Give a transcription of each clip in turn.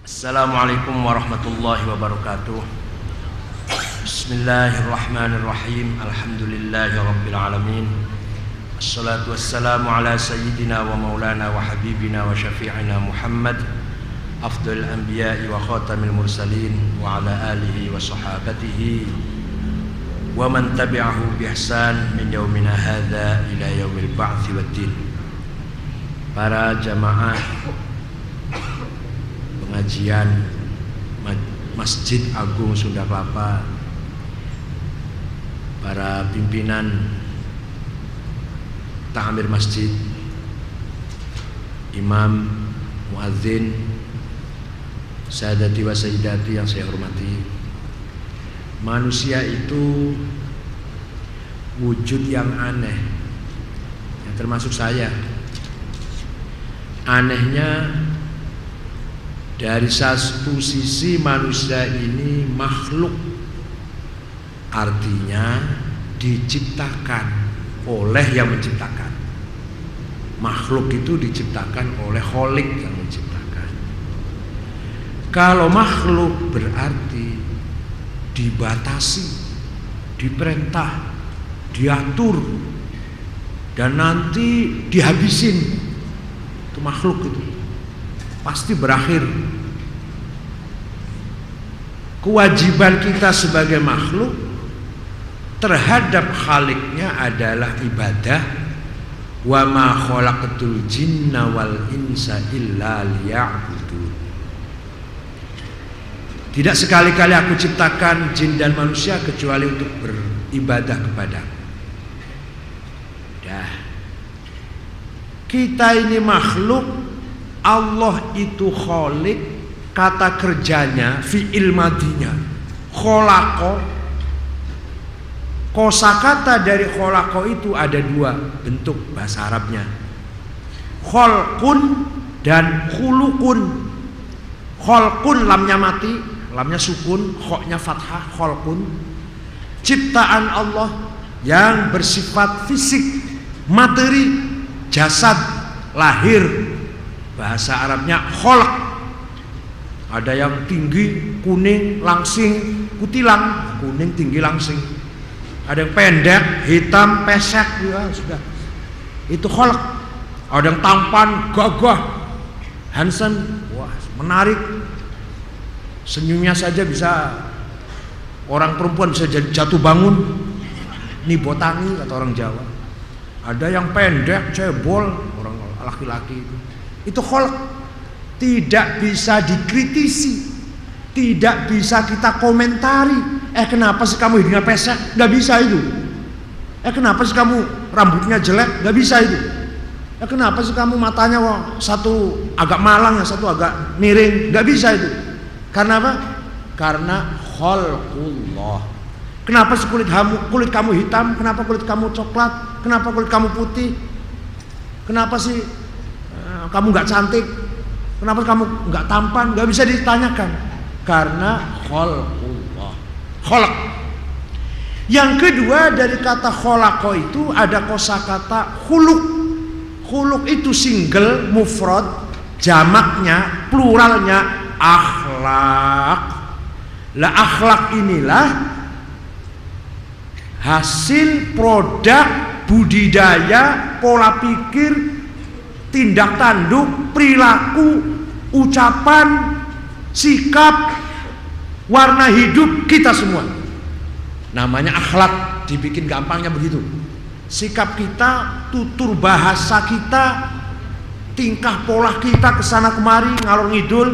Assalamualaikum warahmatullahi wabarakatuh. Bismillahirrahmanirrahim. Alhamdulillahi rabbil alamin. Assalatu wassalamu ala sayyidina wa maulana wa habibina wa syafi'ina Muhammad afdal anbiya'i wa khatamil mursalin wa ala alihi wa sahabatihi wa man tabi'ahu bi ihsan min yaumina hadza ila yaumil ba'tsi waddin. Para jamaah pengajian Masjid Agung Sunda Kelapa, para pimpinan ta'amir masjid, imam, muadzin, sadati wa sayyidati yang saya hormati. Manusia itu wujud yang aneh, yang termasuk saya. Anehnya, dari satu sisi manusia ini makhluk, artinya diciptakan oleh yang menciptakan. Makhluk itu diciptakan oleh Khalik yang menciptakan. Kalau makhluk berarti dibatasi, diperintah, diatur, dan nanti dihabisin. Itu makhluk itu pasti berakhir. Kewajiban kita sebagai makhluk terhadap Khaliknya adalah ibadah. Wa ma khalaqatul jinna wal insa illa liya'budun. Tidak sekali-kali aku ciptakan jin dan manusia kecuali untuk beribadah kepadaku. Dah. Kita ini makhluk, Allah itu Khalik, kata kerjanya fi'il madinya kholako. Kosakata dari kholako itu ada dua bentuk bahasa Arabnya, kholkun dan khulukun. Kholkun lamnya mati, lamnya sukun, khoknya fathah, kholkun. Ciptaan Allah yang bersifat fisik, materi, jasad, lahir. Bahasa Arabnya kholak. Ada yang tinggi, kuning, langsing, kutilang. Kuning, tinggi, langsing. Ada yang pendek, hitam, pesek, ya sudah. Itu kholak. Ada yang tampan, gagah, handsome, wah menarik. Senyumnya saja bisa, orang perempuan bisa jatuh bangun. Ini botangi kata orang Jawa. Ada yang pendek, cebol, orang laki-laki itu kholak. Tidak bisa dikritisi, tidak bisa kita komentari. Kenapa sih kamu hidungnya pesek? Gak bisa itu. Kenapa sih kamu rambutnya jelek? Gak bisa itu. Kenapa sih kamu matanya satu agak malang, yang satu agak miring? Gak bisa itu. Karena apa? Karena khalqullah. Kenapa sih kulit kamu hitam? Kenapa kulit kamu coklat? Kenapa kulit kamu putih? Kenapa sih kamu nggak cantik? Kenapa kamu nggak tampan? Nggak bisa ditanyakan. Karena khalqullah. Kholak. Yang kedua dari kata kholako itu ada kosakata khuluk. Khuluk itu single, mufrad, jamaknya, pluralnya akhlak. Lah akhlak inilah hasil produk budidaya, pola pikir, tindak tanduk, perilaku, ucapan, sikap, warna hidup kita semua. Namanya akhlak, dibikin gampangnya begitu. Sikap kita, tutur bahasa kita, tingkah pola kita kesana kemari, ngalor ngidul,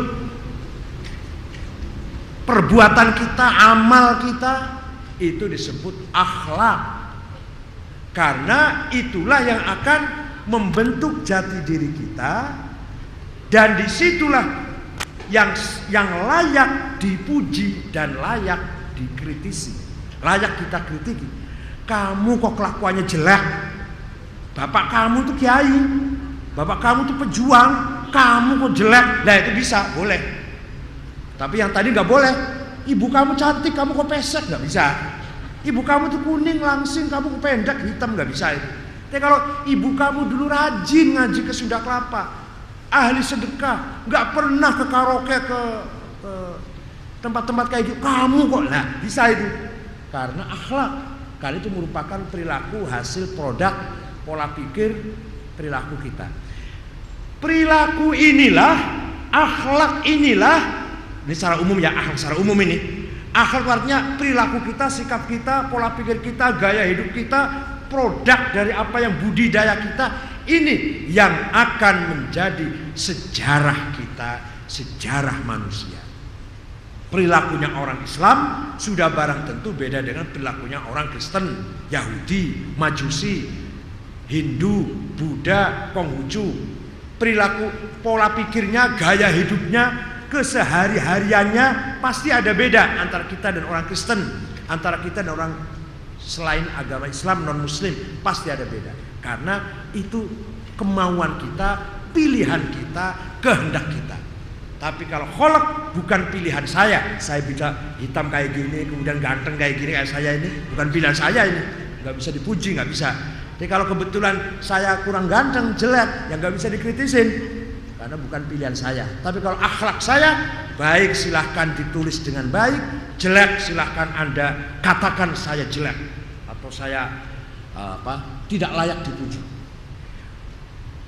perbuatan kita, amal kita, itu disebut akhlak. Karena itulah yang akan membentuk jati diri kita, dan disitulah yang layak dipuji dan layak dikritisi, layak kita kritiki. Kamu kok kelakuannya jelek? Bapak kamu tuh kiai, bapak kamu tuh pejuang, kamu kok jelek? Nah itu bisa, boleh. Tapi yang tadi nggak boleh. Ibu kamu cantik, kamu kok pesek? Nggak bisa. Ibu kamu tuh kuning, langsing, kamu kok pendek, hitam? Nggak bisa itu. Tapi kalau ibu kamu dulu rajin ngaji ke Sunda Kelapa, ahli sedekah, nggak pernah ke karaoke, ke tempat-tempat kayak gitu. Kamu kok lah bisa itu? Karena akhlak. Karena itu merupakan perilaku hasil produk pola pikir perilaku kita. Perilaku inilah, akhlak inilah, ini secara umum ya, akhlak secara umum ini. Akhlak artinya perilaku kita, sikap kita, pola pikir kita, gaya hidup kita, produk dari apa yang budidaya kita. Ini yang akan menjadi sejarah kita, sejarah manusia. Perilakunya orang Islam sudah barang tentu beda dengan perilakunya orang Kristen, Yahudi, Majusi, Hindu, Buddha, Konghucu. Perilaku, pola pikirnya, gaya hidupnya, kesehari-hariannya pasti ada beda antara kita dan orang Kristen, antara kita dan orang selain agama Islam, non-Muslim, pasti ada beda. Karena itu kemauan kita, pilihan kita, kehendak kita. Tapi kalau kholak bukan pilihan saya bisa hitam kayak gini, kemudian ganteng kayak gini kayak saya ini, bukan pilihan saya ini, nggak bisa dipuji, nggak bisa. Jadi kalau kebetulan saya kurang ganteng, jelek, ya nggak bisa dikritisin, karena bukan pilihan saya. Tapi kalau akhlak saya baik, silahkan ditulis dengan baik. Jelek, silahkan Anda katakan saya jelek atau saya tidak layak dipuji.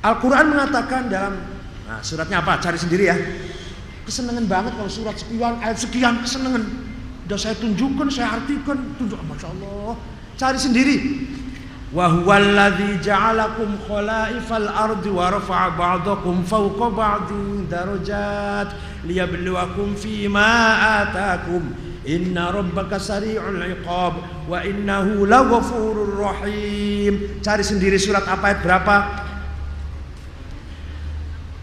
Al-Quran mengatakan dalam suratnya apa? Cari sendiri ya. Kesenangan banget kalau surat sekian, ayat sekian, kesenangan. Udah saya tunjukkan, saya artikan, Masya Allah. Cari sendiri. Wa huwallazi ja'alakum khalaifal ardi wa rafa'a ba'dakum fawqa ba'din darajat liyabluwakum fima atakum. Inna rabbaka sari'ul iqab wa innahu laghafurur rahim. Cari sendiri surat apa, ayat berapa?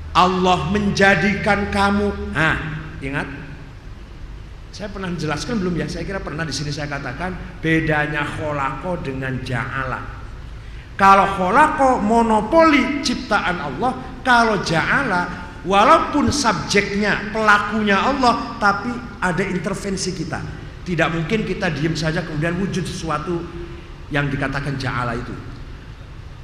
Allah menjadikan kamu. Ingat, saya pernah menjelaskan belum ya? Saya kira pernah di sini saya katakan bedanya kholako dengan ja'ala. Kalau kholako monopoli ciptaan Allah, kalau ja'ala walaupun subjeknya, pelakunya Allah, tapi ada intervensi kita. Tidak mungkin kita diam saja kemudian wujud sesuatu yang dikatakan ja'ala itu.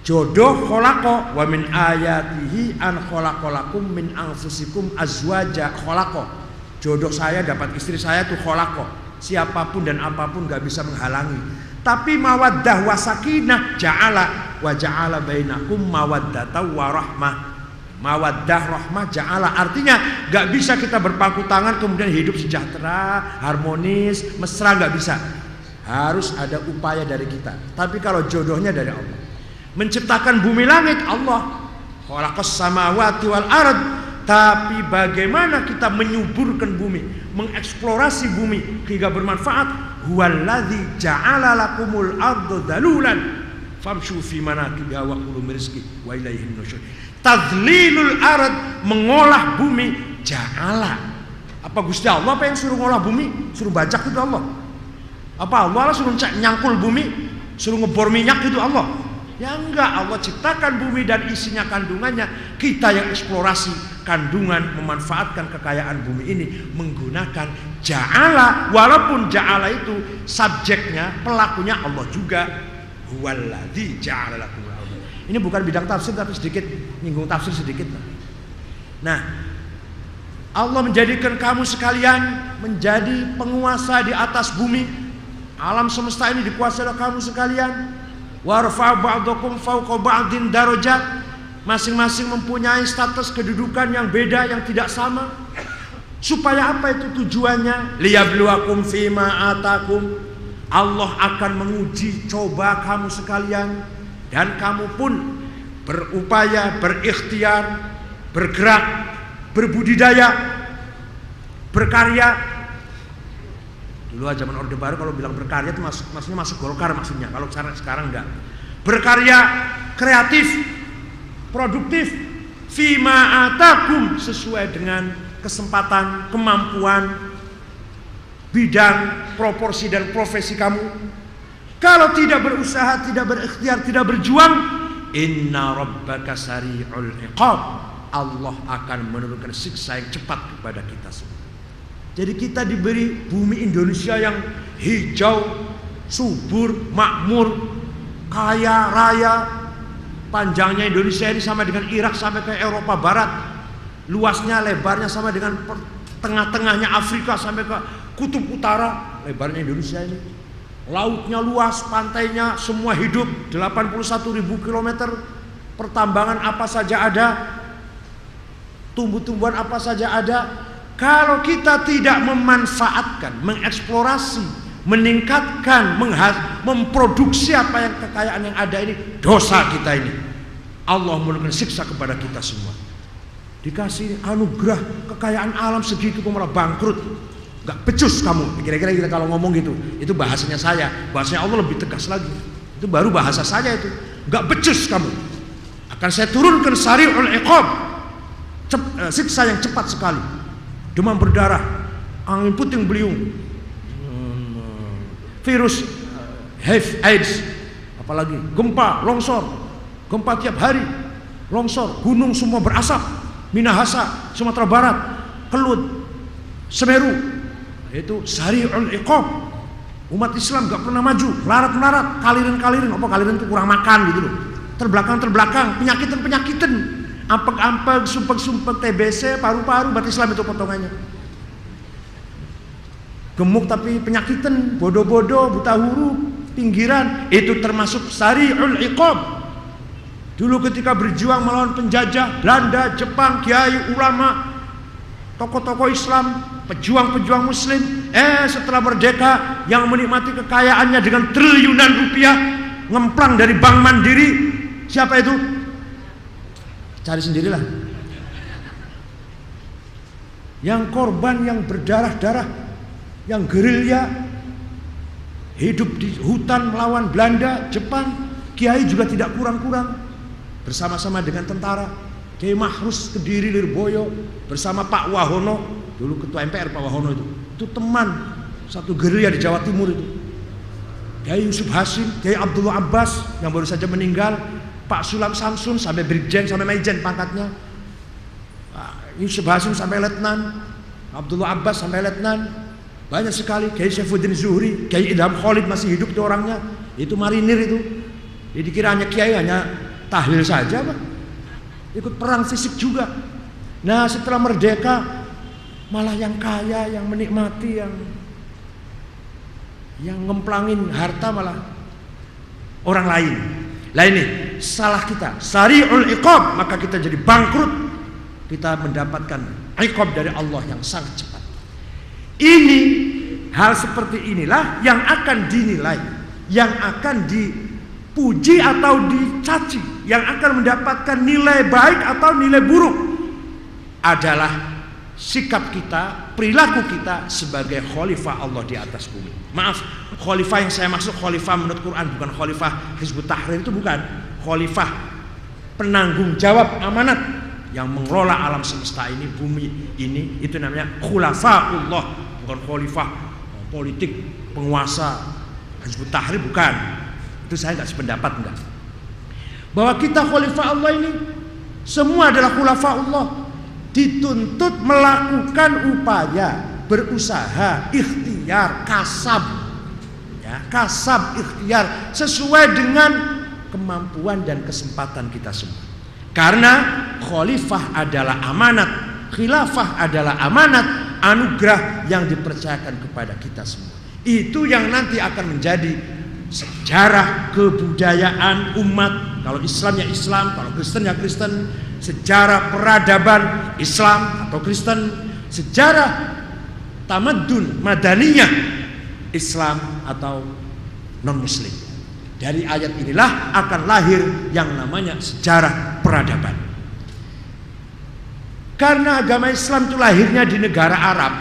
Jodoh kholako wa min ayatihi an kholakolakum min anfusikum azwaja kholako. Jodoh saya dapat istri saya itu kholako. Siapapun dan apapun gak bisa menghalangi. Tapi mawaddah wa sakinah ja'ala wa ja'ala bainakum mawaddata wa rahmah. Mawaddah rahmah ja'ala, artinya gak bisa kita berpangku tangan kemudian hidup sejahtera, harmonis, mesra, gak bisa. Harus ada upaya dari kita. Tapi kalau jodohnya dari Allah. Menciptakan bumi langit Allah, khalaqas samawati wal ard. Tapi bagaimana kita menyuburkan bumi, mengeksplorasi bumi hingga bermanfaat? Huwallazi ja'ala lakumul arda dalulan famshu fi manakibiha wa kulu min rizqihi wa ilaihin nusyur. Tadlilul ard, mengolah bumi, ja'ala. Apa Gusti Allah apa yang suruh ngolah bumi? Suruh bajak itu Allah? Apa Allah suruh nyangkul bumi, suruh ngebor minyak itu Allah? Ya enggak, Allah ciptakan bumi dan isinya kandungannya. Kita yang eksplorasi kandungan, memanfaatkan kekayaan bumi ini menggunakan ja'ala. Walaupun ja'ala itu subjeknya, pelakunya Allah juga. Huwallazi ja'ala lakumul arda. Ini bukan bidang tafsir tapi sedikit nyinggung tafsir sedikit. Nah, Allah menjadikan kamu sekalian menjadi penguasa di atas bumi. Alam semesta ini dikuasai oleh kamu sekalian. Warfa ba'dakum fawqa ba'din darajat. Masing-masing mempunyai status kedudukan yang beda, yang tidak sama. Supaya apa itu tujuannya? Liyabluwakum fima atakum. Allah akan menguji coba kamu sekalian. Dan kamu pun berupaya, berikhtiar, bergerak, berbudidaya, berkarya. Dulu zaman Orde Baru kalau bilang berkarya itu maksudnya masuk Golkar maksudnya. Kalau sekarang enggak. Berkarya, kreatif, produktif, fima atakum, sesuai dengan kesempatan, kemampuan, bidang, proporsi dan profesi kamu. Kalau tidak berusaha, tidak berikhtiar, tidak berjuang, inna rabbaka sari'ul iqab. Allah akan menurunkan siksa yang cepat kepada kita semua. Jadi kita diberi bumi Indonesia yang hijau, subur, makmur, kaya raya. Panjangnya Indonesia ini sama dengan Irak sampai ke Eropa Barat. luasnya lebarnya sama dengan tengah-tengahnya Afrika sampai ke kutub utara, lebarnya Indonesia ini. Lautnya luas, pantainya semua hidup, 81.000 km, pertambangan apa saja ada, tumbuh-tumbuhan apa saja ada. Kalau kita tidak memanfaatkan, mengeksplorasi, meningkatkan, memproduksi apa yang kekayaan yang ada ini, dosa kita ini. Allah menurunkan siksa kepada kita semua. Dikasih anugerah kekayaan alam segitu kok malah bangkrut. Gak becus kamu. Kira-kira kita kalau ngomong gitu, itu bahasanya saya. Bahasanya Allah lebih tegas lagi. Itu baru bahasa saya itu. Gak becus kamu. Akan saya turunkan sari'ul iqab, siksa yang cepat sekali. Demam berdarah, angin puting beliung, virus HIV, AIDS, apalagi gempa, longsor, gempa tiap hari, longsor, gunung semua berasap, Minahasa, Sumatera Barat, Kelut, Semeru, itu sari'ul iqab. Umat Islam gak pernah maju, larat-larat, kalirin-kalirin, apa kalirin itu kurang makan gitu loh, terbelakang, penyakitan, ampek-ampek, sumpek-sumpek, TBC, paru-paru, umat Islam itu potongannya. Gemuk tapi penyakitan, bodoh-bodoh, buta huruf, pinggiran, itu termasuk sari'ul iqab. Dulu ketika berjuang melawan penjajah Belanda, Jepang, kiai, ulama, tokoh-tokoh Islam, pejuang-pejuang muslim, setelah merdeka yang menikmati kekayaannya dengan triliunan rupiah ngemplang dari Bank Mandiri, siapa itu? Cari sendirilah. Yang korban, yang berdarah-darah, yang gerilya, hidup di hutan melawan Belanda, Jepang, kiai juga tidak kurang-kurang, bersama-sama dengan tentara. Kiai Mahrus Kediri Lirboyo bersama Pak Wahono, dulu ketua MPR Pak Wahono itu teman satu gerilya di Jawa Timur itu. Kiai Yusuf Hasim, Kiai Abdullah Abbas yang baru saja meninggal, Pak Sulam Samsun sampai Brigjen sampai Maijen pangkatnya, Yusuf Hasim sampai Letnan, Abdullah Abbas sampai Letnan, banyak sekali. Kiai Saifuddin Zuhri, Kiai Idham Khalid masih hidup itu orangnya, itu marinir itu. Jadi kira hanya kiai, hanya tahlil saja Pak, ikut perang fisik juga. Nah setelah merdeka malah yang kaya, yang menikmati, yang ngemplangin harta malah orang lain. Lah ini salah kita, sari'ul iqab, maka kita jadi bangkrut. Kita mendapatkan iqab dari Allah yang sangat cepat. Ini hal seperti inilah yang akan dinilai, yang akan dipuji atau dicaci, yang akan mendapatkan nilai baik atau nilai buruk adalah sikap kita, perilaku kita sebagai khalifah Allah di atas bumi. Maaf, khalifah yang saya maksud khalifah menurut Quran, bukan khalifah Hizbut Tahrir, itu bukan. Khalifah penanggung jawab amanat yang mengelola alam semesta ini, bumi ini, itu namanya khulafaullah, bukan khalifah politik, penguasa Hizbut Tahrir, bukan. Itu saya nggak sependapat, enggak. Bahwa kita khalifah Allah ini semua adalah khulafaullah, dituntut melakukan upaya, berusaha, ikhtiar, kasab, ya, kasab, ikhtiar sesuai dengan kemampuan dan kesempatan kita semua. Karena khalifah adalah amanat, khilafah adalah amanat, anugerah yang dipercayakan kepada kita semua. Itu yang nanti akan menjadi sejarah kebudayaan umat. Kalau Islam ya Islam, kalau Kristen ya Kristen. Sejarah peradaban Islam atau Kristen, sejarah tamadun madaniyah Islam atau non muslim. Dari ayat inilah akan lahir yang namanya sejarah peradaban. Karena agama Islam itu lahirnya di negara Arab,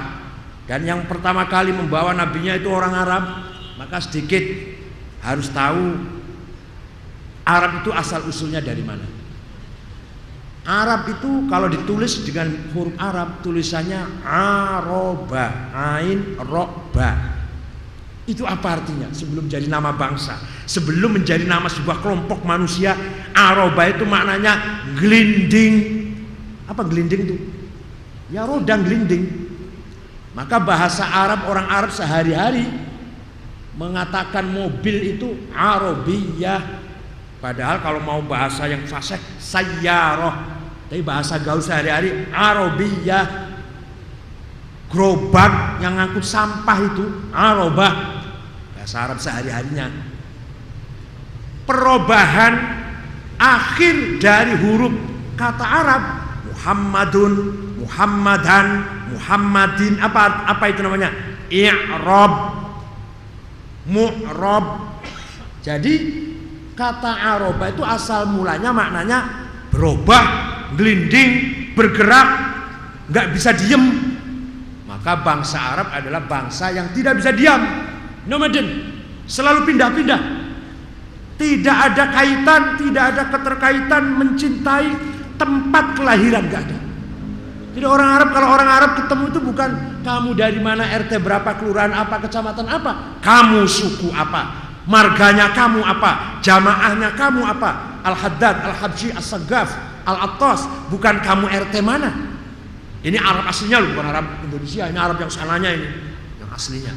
dan yang pertama kali membawa nabinya itu orang Arab, maka sedikit harus tahu Arab itu asal usulnya dari mana. Arab itu kalau ditulis dengan huruf Arab tulisannya Aroba, Ain Roba. Itu apa artinya? Sebelum jadi nama bangsa, sebelum menjadi nama sebuah kelompok manusia, Aroba itu maknanya gelinding. Apa gelinding itu? Ya roda gelinding. Maka bahasa Arab, orang Arab sehari-hari mengatakan mobil itu Arabiyah. Padahal kalau mau bahasa yang fasih, sayyarah. Tapi bahasa gaul sehari-hari Arabiyah. Gerobak yang ngangkut sampah itu arobah, bahasa Arab sehari-harinya. Perubahan akhir dari huruf kata Arab Muhammadun, Muhammadan, Muhammadin, apa itu namanya? I'rab, mu'rab. Jadi kata arobah itu asal mulanya maknanya berubah, gelinding, bergerak, nggak bisa diem. Maka bangsa Arab adalah bangsa yang tidak bisa diam, nomaden, selalu pindah-pindah. Tidak ada kaitan, tidak ada keterkaitan mencintai tempat kelahiran, gak ada. Jadi orang Arab, kalau orang Arab ketemu itu bukan kamu dari mana, RT berapa, kelurahan apa, kecamatan apa, kamu suku apa, marganya kamu apa, jamaahnya kamu apa, Al-Haddad, Al-Habsyi, As-Saggaf, Al-Attas, bukan kamu RT mana. Ini Arab aslinya loh, bukan Arab Indonesia, ini Arab yang sananya ini, yang aslinya.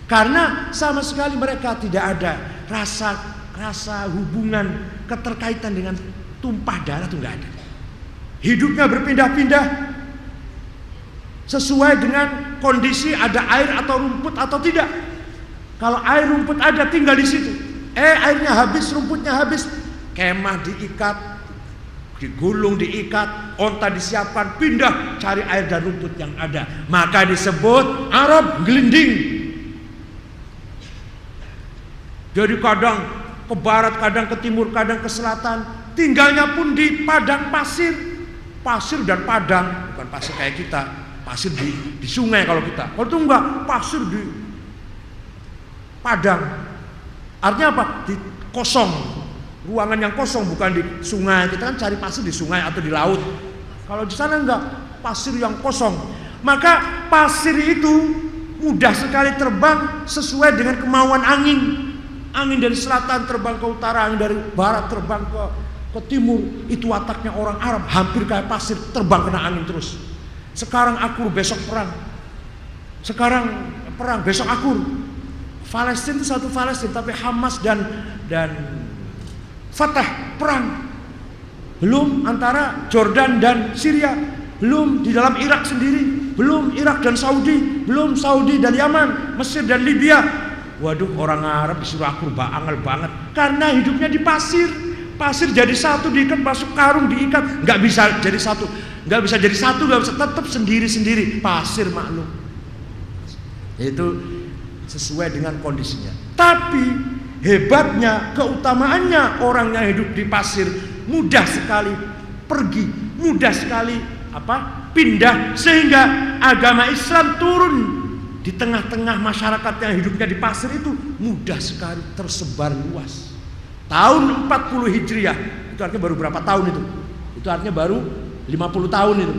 Karena sama sekali mereka tidak ada rasa hubungan, keterkaitan dengan tumpah darah itu nggak ada. Hidupnya berpindah-pindah sesuai dengan kondisi, ada air atau rumput atau tidak. Kalau air rumput ada, tinggal di situ. Airnya habis, rumputnya habis, kemah diikat, digulung, diikat, onta disiapkan, pindah cari air dan rumput yang ada. Maka disebut Arab gelinding. Jadi kadang ke barat, kadang ke timur, kadang ke selatan. Tinggalnya pun di padang pasir. Pasir dan padang, bukan pasir kayak kita. Pasir di sungai kalau kita. Kalau itu enggak, pasir di padang. Artinya apa? Di kosong. Ruangan yang kosong, bukan di sungai. Kita kan cari pasir di sungai atau di laut. Kalau di sana enggak, pasir yang kosong. Maka pasir itu mudah sekali terbang sesuai dengan kemauan angin. Angin dari selatan terbang ke utara, angin dari barat terbang ke timur. Itu wataknya orang Arab, hampir kayak pasir, terbang kena angin terus. Sekarang akur, besok perang. Sekarang perang, besok akur. Palestina itu satu Palestina, tapi Hamas dan Fatah perang. Belum antara Jordan dan Syria, belum di dalam Irak sendiri, belum Irak dan Saudi, belum Saudi dan Yaman, Mesir dan Libya. Waduh, orang Arab disuruh akur angel banget karena hidupnya di pasir. Pasir jadi satu, diikat, masuk karung, diikat, nggak bisa jadi satu, nggak bisa jadi satu, nggak bisa, tetap sendiri-sendiri. Pasir maklum. Itu sesuai dengan kondisinya. Tapi hebatnya, keutamaannya, orang yang hidup di pasir mudah sekali pergi, mudah sekali pindah, sehingga agama Islam turun di tengah-tengah masyarakat yang hidupnya di pasir itu mudah sekali tersebar luas. Tahun 40 Hijriah, itu artinya baru berapa tahun itu? Itu artinya baru 50 tahun itu.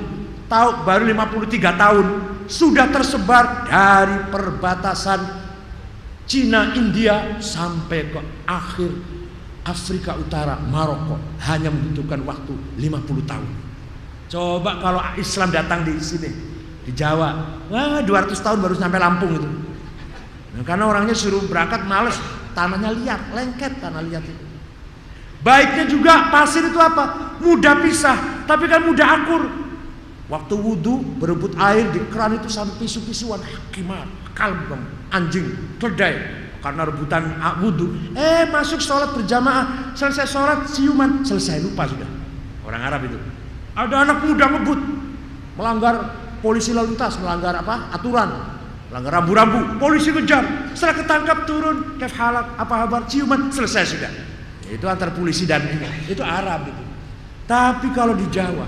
Baru 53 tahun sudah tersebar dari perbatasan Cina, India sampai ke akhir Afrika Utara, Maroko, hanya membutuhkan waktu 50 tahun. Coba kalau Islam datang di sini, di Jawa, 200 tahun baru sampai Lampung itu. Nah, karena orangnya suruh berangkat males, tanahnya liat, lengket tanah liat itu. Baiknya juga pasir itu apa? Mudah pisah, tapi kan mudah akur. Waktu wudhu berebut air di keran itu sampai pisu-pisuan, hakimat, kalb, anjing, keledai, karena rebutan wudhu. Masuk sholat berjamaah, selesai sholat siuman, selesai, lupa sudah. Orang Arab itu. Ada anak muda ngebut, melanggar polisi lalu lintas, melanggar aturan, melanggar rambu-rambu, polisi kejar, setelah ketangkap turun, kef halak, apa kabar, ciuman, selesai sudah. Itu antar polisi dan ini, itu Arab itu. Tapi kalau di Jawa,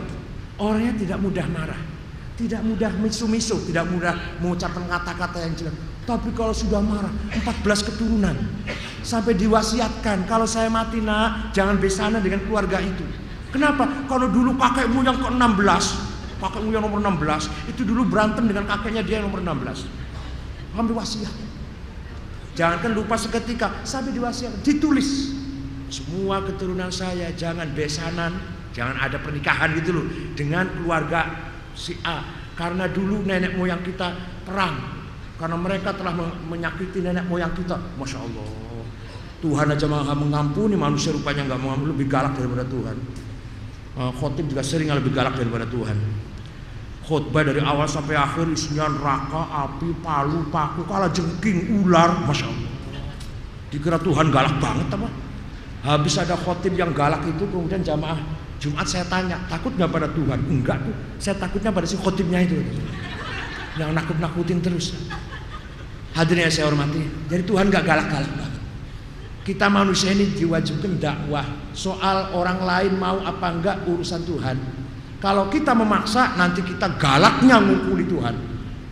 orangnya tidak mudah marah, tidak mudah misu-misu, tidak mudah mengucapkan kata-kata yang jelek. Tapi kalau sudah marah, 14 keturunan sampai diwasiatkan, kalau saya mati nak, jangan besanan dengan keluarga itu. Kenapa? Kalau dulu kakekmu yang ke-16, kakekmu yang nomor 16, itu dulu berantem dengan kakeknya dia yang nomor 16. Ambil wasiat. Jangankan lupa seketika, sampai diwasiat, ditulis. Semua keturunan saya jangan besanan, jangan ada pernikahan gitu loh dengan keluarga si A, karena dulu nenek moyang kita perang, karena mereka telah menyakiti nenek moyang kita. Masya Allah, Tuhan aja maha mengampuni, manusia rupanya nggak mau, lebih galak daripada Tuhan. Khotib juga sering lebih galak daripada Tuhan. Khotbah dari awal sampai akhir isinya neraka, api, palu, paku, kalajengking, ular, masya Allah. Dikira Tuhan galak banget apa? Habis ada khotib yang galak itu, kemudian jamaah Jumat saya tanya, takut nggak pada Tuhan? Enggak tuh, saya takutnya pada si khotibnya itu yang nakut-nakutin terus. Hadirin yang saya hormati, jadi Tuhan nggak galak-galak banget. Kita manusia ini diwajibkan dakwah. Soal orang lain mau apa enggak urusan Tuhan. Kalau kita memaksa, nanti kita galaknya ngukuli Tuhan.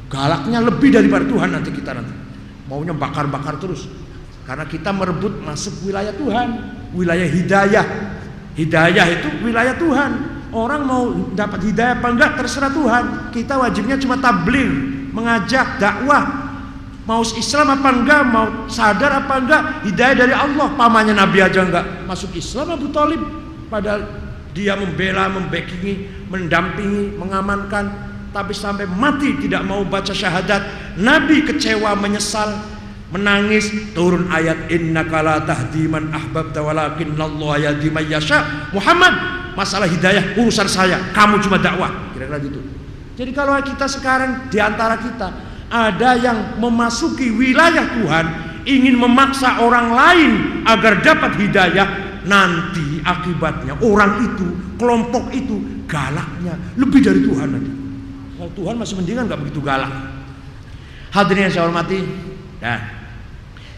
Galaknya lebih daripada Tuhan nanti kita maunya bakar-bakar terus. Karena kita merebut masuk wilayah Tuhan, wilayah hidayah. Hidayah itu wilayah Tuhan. Orang mau dapat hidayah apa enggak terserah Tuhan. Kita wajibnya cuma tabligh, mengajak, dakwah. Mau Islam apa enggak, mau sadar apa enggak, hidayah dari Allah. Pamannya Nabi aja enggak masuk Islam, Abu Thalib, padahal dia membela, membackingi, mendampingi, mengamankan, tapi sampai mati tidak mau baca syahadat. Nabi kecewa, menyesal, menangis, turun ayat innaka la tahdi man ahbabta walakinnallaha yahdi man yasha. Muhammad, masalah hidayah urusan saya, kamu cuma dakwah. Kira-kira gitu. Jadi kalau kita sekarang di antara kita ada yang memasuki wilayah Tuhan, ingin memaksa orang lain agar dapat hidayah, nanti akibatnya orang itu, kelompok itu galaknya lebih dari Tuhan nanti. Kalau Tuhan masih mendingan nggak begitu galak. Hadirin yang saya hormati, nah,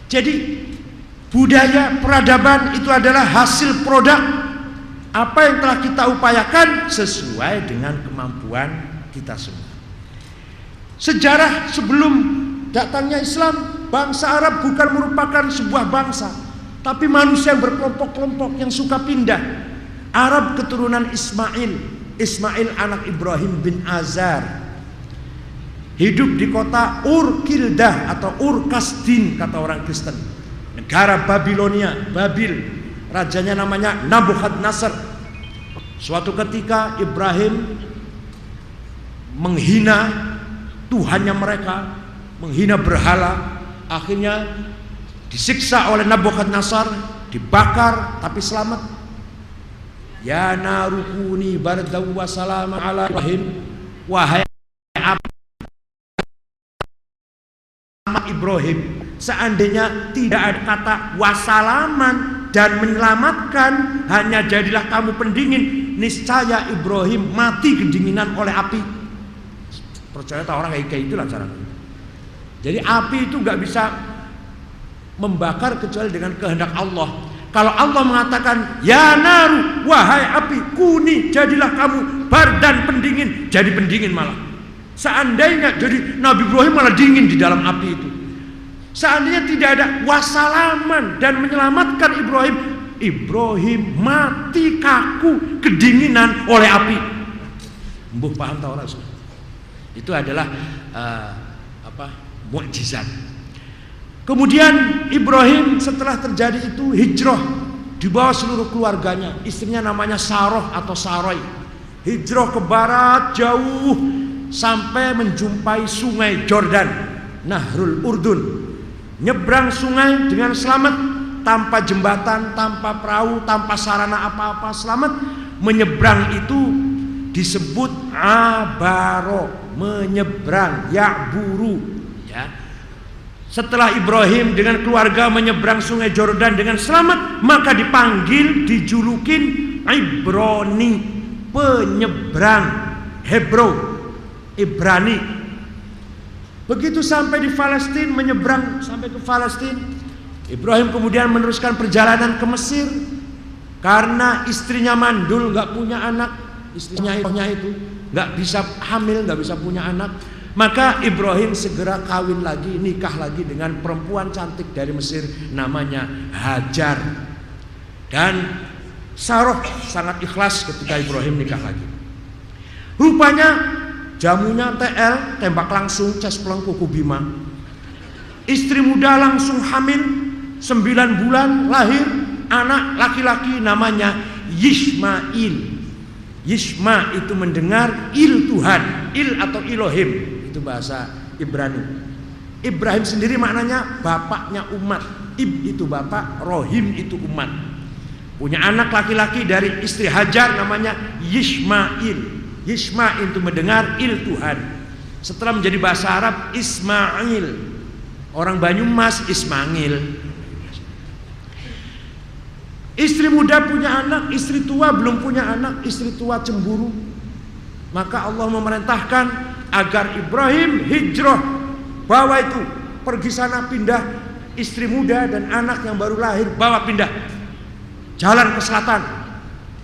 jadi budaya peradaban itu adalah hasil produk apa yang telah kita upayakan sesuai dengan kemampuan kita semua. Sejarah sebelum datangnya Islam, bangsa Arab bukan merupakan sebuah bangsa, tapi manusia yang berkelompok-kelompok yang suka pindah. Arab keturunan Ismail anak Ibrahim bin Azar, hidup di kota Ur-Kildah atau Ur-Kasdin kata orang Kristen, negara Babilonia, Babil. Rajanya namanya Nabukadnasar. Suatu ketika Ibrahim menghina Tuhannya mereka, menghina berhala, akhirnya disiksa oleh Nabukadnasar, dibakar tapi selamat. Ya narukuni bardaw wa salam ala Ibrahim, wahai Ibrahim, seandainya tidak ada kata wasalaman dan menyelamatkan, hanya jadilah kamu pendingin, niscaya Ibrahim mati kedinginan oleh api. Percaya tak orang kayak itulah caranya. Jadi api itu nggak bisa membakar kecuali dengan kehendak Allah. Kalau Allah mengatakan ya naru, wahai api, kuni, jadilah kamu bardan, pendingin, jadi pendingin malah. Seandainya jadi Nabi Ibrahim malah dingin di dalam api itu. Seandainya tidak ada wasalaman dan menyelamatkan Ibrahim mati kaku kedinginan oleh api. Mbuh paham tak orang? Itu adalah mukjizat. Kemudian Ibrahim setelah terjadi itu hijrah, dibawa seluruh keluarganya. Istrinya namanya Saroh atau Saroy. Hijrah ke barat jauh sampai menjumpai sungai Jordan, Nahrul Urdun. Nyebrang sungai dengan selamat, tanpa jembatan, tanpa perahu, tanpa sarana apa-apa, selamat. Menyeberang itu disebut abaro, menyeberang, ya'buru, ya. Setelah Ibrahim dengan keluarga menyeberang sungai Jordan dengan selamat, maka dipanggil, dijulukin Ibrani, penyeberang, Hebro, Ibrani. Begitu sampai di Palestina, menyeberang sampai ke Palestina, Ibrahim kemudian meneruskan perjalanan ke Mesir karena istrinya mandul, nggak punya anak. Istrinya itu nggak bisa hamil, nggak bisa punya anak, maka Ibrahim segera kawin lagi, nikah lagi dengan perempuan cantik dari Mesir namanya Hajar. Dan Saroh sangat ikhlas ketika Ibrahim nikah lagi. Rupanya jamunya TL, tembak langsung, cespleng kuku bima. Istri muda langsung hamil, 9 bulan lahir anak laki-laki namanya Yismail. Yisma itu mendengar, il Tuhan, il atau Elohim, itu bahasa Ibrani. Ibrahim sendiri maknanya bapaknya umat. Ib itu bapak, Rohim itu umat. Punya anak laki-laki dari istri Hajar namanya Yishmail. Yishmail itu mendengar il Tuhan. Setelah menjadi bahasa Arab Ismail. Orang Banyumas Ismail. Istri muda punya anak, istri tua belum punya anak, istri tua cemburu. Maka Allah memerintahkan agar Ibrahim hijrah, bawa itu pergi sana, pindah istri muda dan anak yang baru lahir, bawa pindah jalan ke selatan.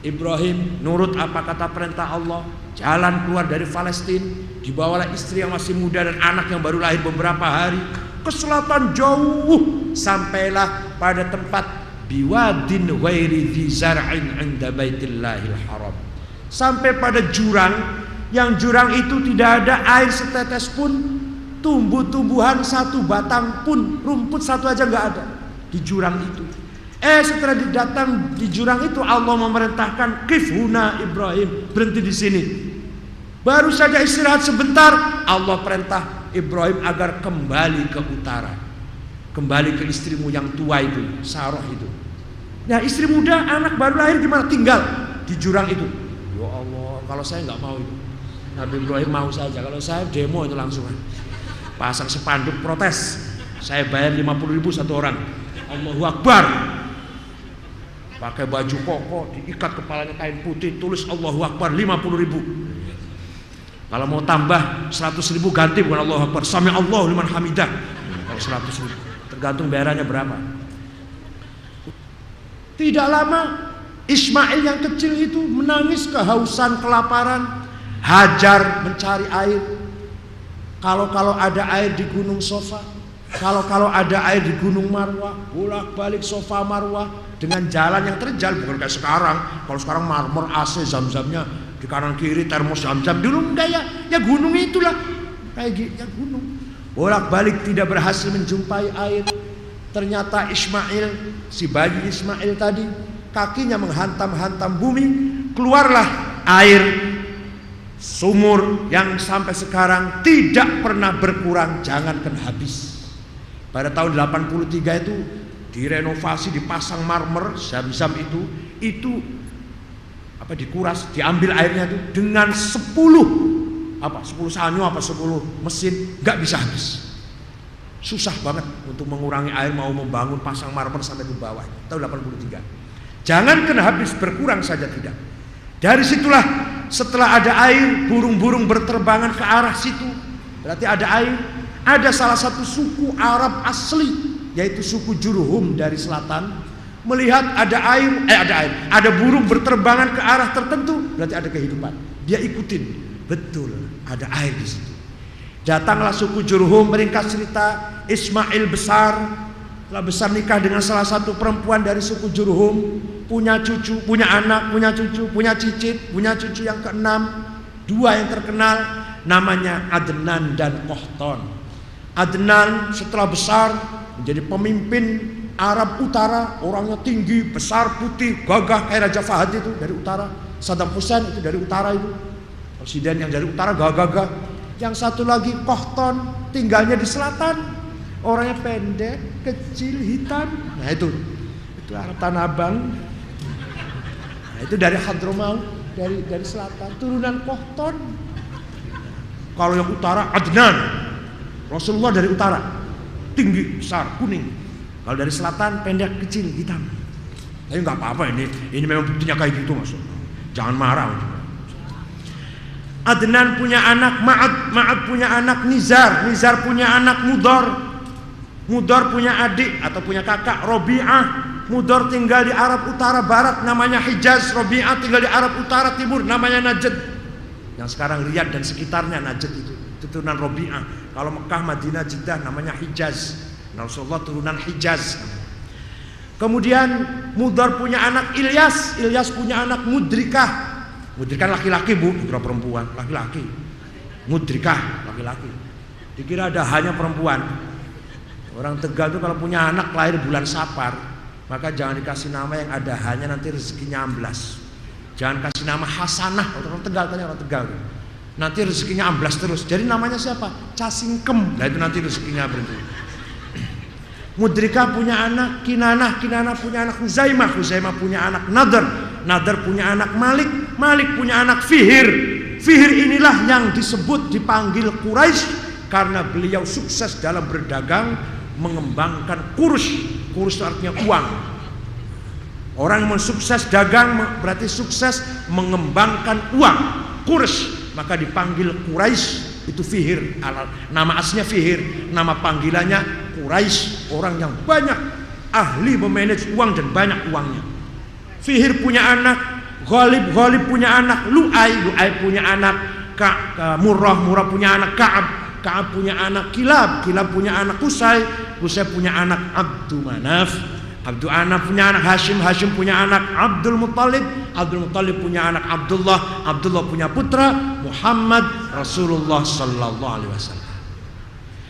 Ibrahim nurut apa kata perintah Allah, jalan keluar dari Palestina, dibawalah istri yang masih muda dan anak yang baru lahir beberapa hari ke selatan jauh, sampailah pada tempat biwadin ghairi dzi zar'in 'inda baitillahil haram. Sampai pada jurang, yang jurang itu tidak ada air setetes pun, tumbuh-tumbuhan satu batang pun, rumput satu aja nggak ada di jurang itu. Setelah datang di jurang itu, Allah memerintahkan kifhuna Ibrahim, berhenti di sini. Baru saja istirahat sebentar, Allah perintah Ibrahim agar kembali ke utara, kembali ke istrimu yang tua itu, Sarah itu. Nah, istri muda, anak baru lahir gimana? Tinggal di jurang itu. Ya Allah, kalau saya nggak mau itu. Nabi Ibrahim mau saja, kalau saya demo itu langsung pasang spanduk protes. Saya bayar 50.000 satu orang. Allahu Akbar. Pakai baju koko, diikat kepalanya kain putih, tulis Allahu Akbar 50.000. Kalau mau tambah 100.000 ganti bukan Allahu Akbar, Sami Allahu liman hamidah. Kalau 100.000, tergantung bayarannya berapa. Tidak lama Ismail yang kecil itu menangis kehausan, kelaparan. Hajar mencari air. Kalau ada air di Gunung Sofa, kalau ada air di Gunung Marwah, bolak-balik Sofa Marwah dengan jalan yang terjal, bukan kayak sekarang. Kalau sekarang marmer, AC, zam-zamnya di kanan kiri, termos zam-zam. Dulu enggak ya gunung itulah kayak gitu, ya gunung. Bolak-balik tidak berhasil menjumpai air. Ternyata Ismail, si bayi Ismail tadi, kakinya menghantam-hantam bumi, keluarlah air sumur yang sampai sekarang tidak pernah berkurang, jangankan habis. Pada tahun 83 itu direnovasi, dipasang marmer, zam-zam itu dikuras, diambil airnya itu dengan 10 sanyo 10 mesin, nggak bisa habis. Susah banget untuk mengurangi air, mau membangun pasang marmer sampai ke bawah tahun 83. Jangankan habis, berkurang saja tidak. Dari situlah setelah ada air, burung-burung berterbangan ke arah situ. Berarti ada air. Ada salah satu suku Arab asli, yaitu suku Jurhum dari selatan, melihat ada air, ada burung berterbangan ke arah tertentu, berarti ada kehidupan. Dia ikutin, betul ada air di situ. Datanglah suku Jurhum, meringkas cerita, Ismail besar, telah besar nikah dengan salah satu perempuan dari suku Jurhum, punya cucu, punya anak, punya cucu, punya cicit, punya cucu yang ke-6, 2 yang terkenal namanya Adnan dan Qahtan. Adnan setelah besar menjadi pemimpin Arab Utara, orangnya tinggi, besar, putih, gagah kayak Raja Fahad itu dari utara. Saddam Hussein itu dari utara itu, presiden yang dari utara gagah-gagah. Yang satu lagi Qahtan, tinggalnya di selatan, orangnya pendek, kecil, hitam. Nah itu Arab Tanah Abang. Nah, itu dari Hadramaut, dari selatan, turunan Qahtan. Kalau yang utara Adnan, Rasulullah dari utara, tinggi, besar, kuning. Kalau dari selatan pendek, kecil, hitam. Tapi nggak apa-apa, ini memang buktinya kayak gitu maksudnya. Jangan marah. Adnan punya anak Ma'ad punya anak Nizar punya anak Mudar punya adik atau punya kakak Robi'ah. Mudar tinggal di Arab Utara Barat namanya Hijaz, Robi'ah tinggal di Arab Utara Timur namanya Najd. Yang sekarang Riyadh dan sekitarnya Najd itu turunan Robi'ah. Kalau Mekah, Madinah, Jeddah namanya Hijaz. Rasulullah turunan Hijaz. Kemudian Mudar punya anak Ilyas punya anak Mudrikah. Mudrikah laki-laki, Bu, bukan perempuan, laki-laki. Mudrikah laki-laki. Dikira ada hanya perempuan. Orang Tegal itu kalau punya anak lahir bulan Safar, maka jangan dikasih nama yang ada hanya, nanti rezekinya amblas. Jangan kasih nama Hasanah, orang Tegal tanya orang Tegal. Nanti rezekinya amblas terus. Jadi namanya siapa? Casingkem. Nah itu nanti rezekinya berhenti. Mudrikah punya anak Kinanah, Kinanah punya anak Huzaimah, Huzaimah punya anak Nadr, Nadr punya anak Malik, Malik punya anak Fihir. Fihir inilah yang disebut dipanggil Quraisy karena beliau sukses dalam berdagang, mengembangkan kurs. Kurs artinya uang. Orang yang sukses dagang berarti sukses mengembangkan uang, kurs, maka dipanggil Quraisy. Itu Fihir, nama aslinya Fihir, nama panggilannya Quraisy, orang yang banyak ahli memanage uang dan banyak uangnya. Fihir punya anak Ghalib, Ghalib punya anak Lu'ay, Lu'ay punya anak Murrah, Murrah punya anak Ka'ab, Ka'ab punya anak Kilab, Kilab punya anak Qusay, Qusay punya anak Abdu Manaf, Abdu Manaf punya anak Hashim, Hashim punya anak Abdul Muttalib, Abdul Muttalib punya anak Abdullah, Abdullah punya putra Muhammad Rasulullah sallallahu alaihi wasallam.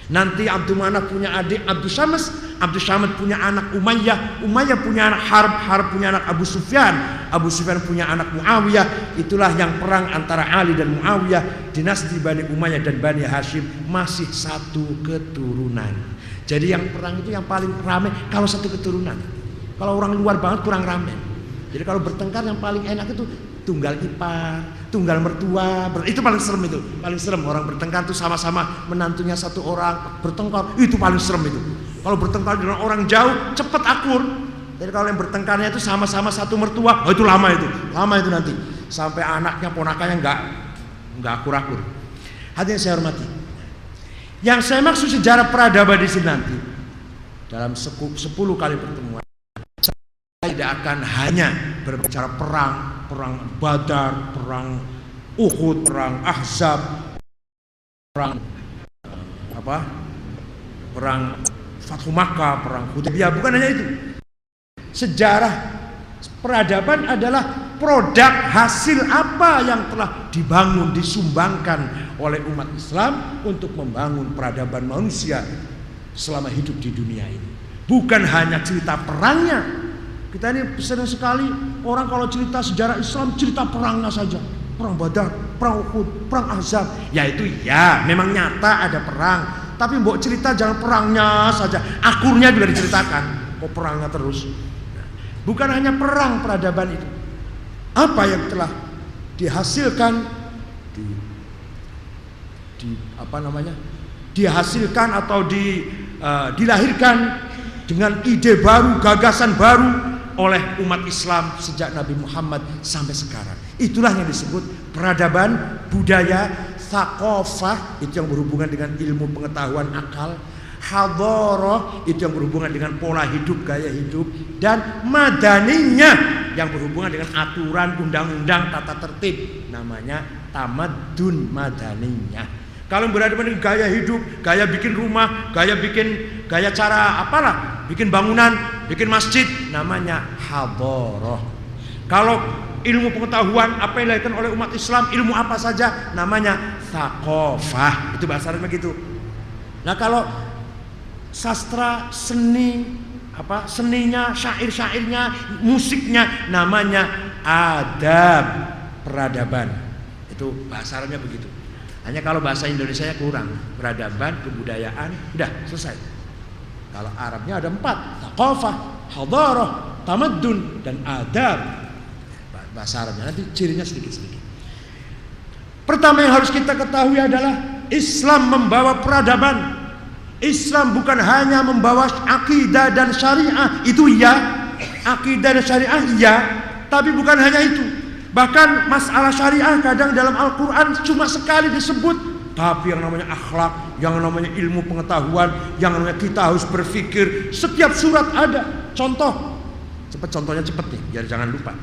Nanti Abdul Manaf punya adik Abdul Syams, Abdul Syams punya anak Umayyah, Umayyah punya anak Harb, Harb punya anak Abu Sufyan, Abu Sufyan punya anak Muawiyah. Itulah yang perang antara Ali dan Muawiyah, dinasti Bani Umayyah dan Bani Hashim masih satu keturunan. Jadi yang perang itu yang paling ramai kalau satu keturunan. Kalau orang luar banget kurang ramai. Jadi kalau bertengkar yang paling enak itu tunggal ipar, tunggal mertua, itu paling serem itu. Paling serem orang bertengkar itu sama-sama menantunya satu orang bertengkar, itu paling serem itu. Kalau bertengkar dengan orang jauh cepat akur. Jadi kalau yang bertengkarnya itu sama-sama satu mertua, oh itu lama itu nanti sampai anaknya ponakannya nggak akur-akur. Hadirin saya hormati. Yang saya maksud sejarah peradaban di sini nanti dalam 10 kali pertemuan saya tidak akan hanya berbicara perang Badar, perang Uhud, perang Ahzab, perang Fathu Makkah, perang Hudaybiyah, bukan hanya itu. Sejarah peradaban adalah produk hasil apa yang telah dibangun, disumbangkan oleh umat Islam untuk membangun peradaban manusia selama hidup di dunia ini. Bukan hanya cerita perangnya. Kita ini sering sekali orang kalau cerita sejarah Islam cerita perangnya saja. Perang Badar, perang Uhud, perang Ahzab. Ya itu ya, memang nyata ada perang. Tapi mbok cerita jangan perangnya saja, akurnya juga diceritakan. Kok perangnya terus? Bukan hanya perang peradaban itu. Apa yang telah dihasilkan dihasilkan atau dilahirkan dengan ide baru, gagasan baru oleh umat Islam sejak Nabi Muhammad sampai sekarang. Itulah yang disebut peradaban, budaya, thaqafah, itu yang berhubungan dengan ilmu pengetahuan akal, hadharah, itu yang berhubungan dengan pola hidup, gaya hidup, dan madaniyah yang berhubungan dengan aturan, undang-undang, tata tertib, namanya tamadun madaniyah. Kalau berhadapan dengan gaya hidup, gaya bikin rumah, gaya cara apalah, bikin bangunan, bikin masjid, namanya hadharah. Kalau ilmu pengetahuan apa yang dilahirkan oleh umat Islam, ilmu apa saja, namanya thaqafah. Itu bahasa Arabnya gitu. Nah kalau sastra, seninya, syair-syairnya, musiknya, namanya adab, peradaban. Itu bahasa Arabnya begitu. Hanya kalau bahasa Indonesianya kurang, peradaban, kebudayaan, udah selesai. Kalau Arabnya ada 4, thaqafah, hadharah, tamaddun, dan adab. Bahasa Arabnya nanti cirinya sedikit-sedikit. Pertama yang harus kita ketahui adalah Islam membawa peradaban. Islam bukan hanya membawa akidah dan syariah, itu iya, akidah dan syariah iya, tapi bukan hanya itu. Bahkan masalah syariah kadang dalam Al-Quran cuma sekali disebut, tapi yang namanya akhlak, yang namanya ilmu pengetahuan, yang namanya kita harus berpikir, setiap surat ada. Contoh, contohnya cepet nih, biar jangan lupa.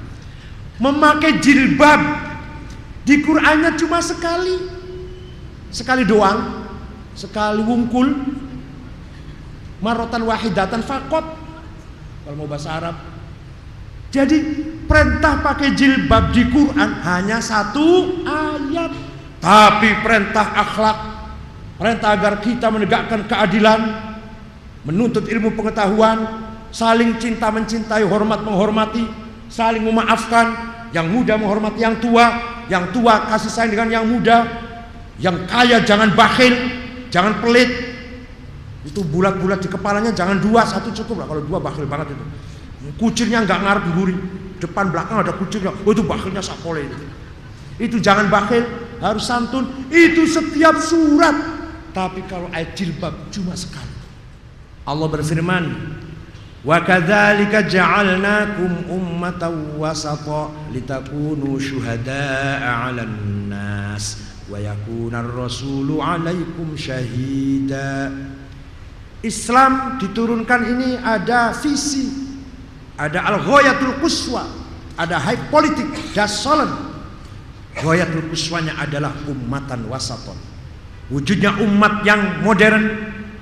Memakai jilbab di Qur'annya cuma sekali doang, sekali wungkul, marrotan wahidatan faqat kalau mau bahasa Arab. Jadi perintah pakai jilbab di Quran hanya 1 ayat, tapi perintah akhlak, perintah agar kita menegakkan keadilan, menuntut ilmu pengetahuan, saling cinta mencintai, hormat menghormati, saling memaafkan, yang muda menghormati yang tua kasih sayang dengan yang muda, yang kaya jangan bakhil, jangan pelit, Itu bulat-bulat di kepalanya jangan 2, 1 cukup lah. Kalau 2 bakhil banget itu. Kucirnya nggak ngarep guri, depan belakang ada kucirnya. Oh itu bakhilnya sakole itu. Itu jangan bakhil, harus santun. Itu setiap surat. Tapi kalau ayat jilbab cuma sekali. Allah berfirman, wa kadzalika ja'alnakum ummatan wasata litakunu syuhada'a 'alan nas wa yakuna ar-rasulu 'alaikum syahida. Islam diturunkan ini ada visi, ada al-ghayatul quswa, ada high politik, dasolen. Ghayatul quswanya adalah ummatan wasaton. Wujudnya umat yang modern,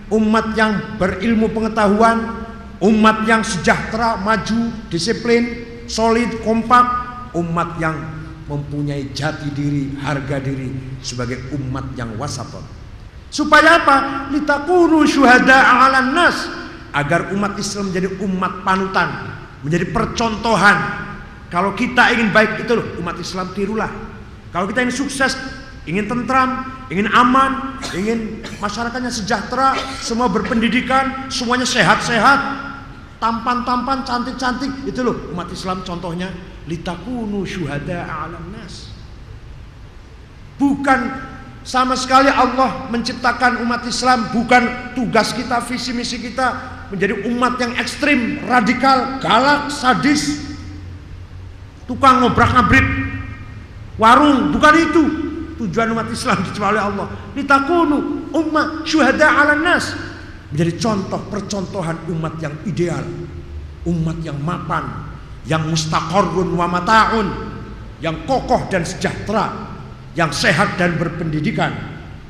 umat yang berilmu pengetahuan, umat yang sejahtera, maju, disiplin, solid, kompak, umat yang mempunyai jati diri, harga diri sebagai umat yang wasaton. Supaya apa? Litakunu syuhada'a 'alan nas, agar umat Islam menjadi umat panutan, menjadi percontohan. Kalau kita ingin baik itu loh, umat Islam tirulah. Kalau kita ingin sukses, ingin tentram, ingin aman, ingin masyarakatnya sejahtera, semua berpendidikan, semuanya sehat-sehat, tampan-tampan, cantik-cantik, itu loh umat Islam contohnya. Litakunu syuhada'a 'alan nas. Bukan sama sekali Allah menciptakan umat Islam, bukan tugas kita, visi misi kita menjadi umat yang ekstrim, radikal, galak, sadis, tukang ngobrak-ngabrik warung. Bukan itu tujuan umat Islam kecuali Allah. Litakunu ummah syuhada 'alan nas, menjadi contoh percontohan umat yang ideal, umat yang mapan, yang mustaqarrun wa mata'un, yang kokoh dan sejahtera, yang sehat dan berpendidikan,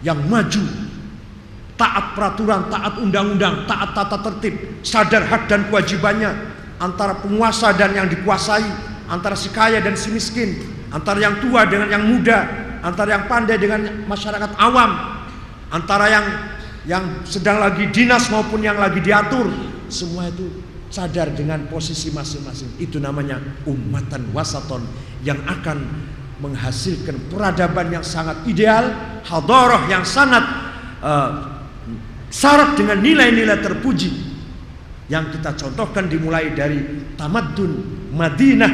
yang maju, taat peraturan, taat undang-undang, taat tata tertib, sadar hak dan kewajibannya antara penguasa dan yang dikuasai, antara si kaya dan si miskin, antara yang tua dengan yang muda, antara yang pandai dengan masyarakat awam, antara yang sedang lagi dinas maupun yang lagi diatur. Semua itu sadar dengan posisi masing-masing. Itu namanya ummatan wasaton, yang akan menghasilkan peradaban yang sangat ideal, hadarah yang sangat syarat dengan nilai-nilai terpuji yang kita contohkan dimulai dari tamaddun Madinah,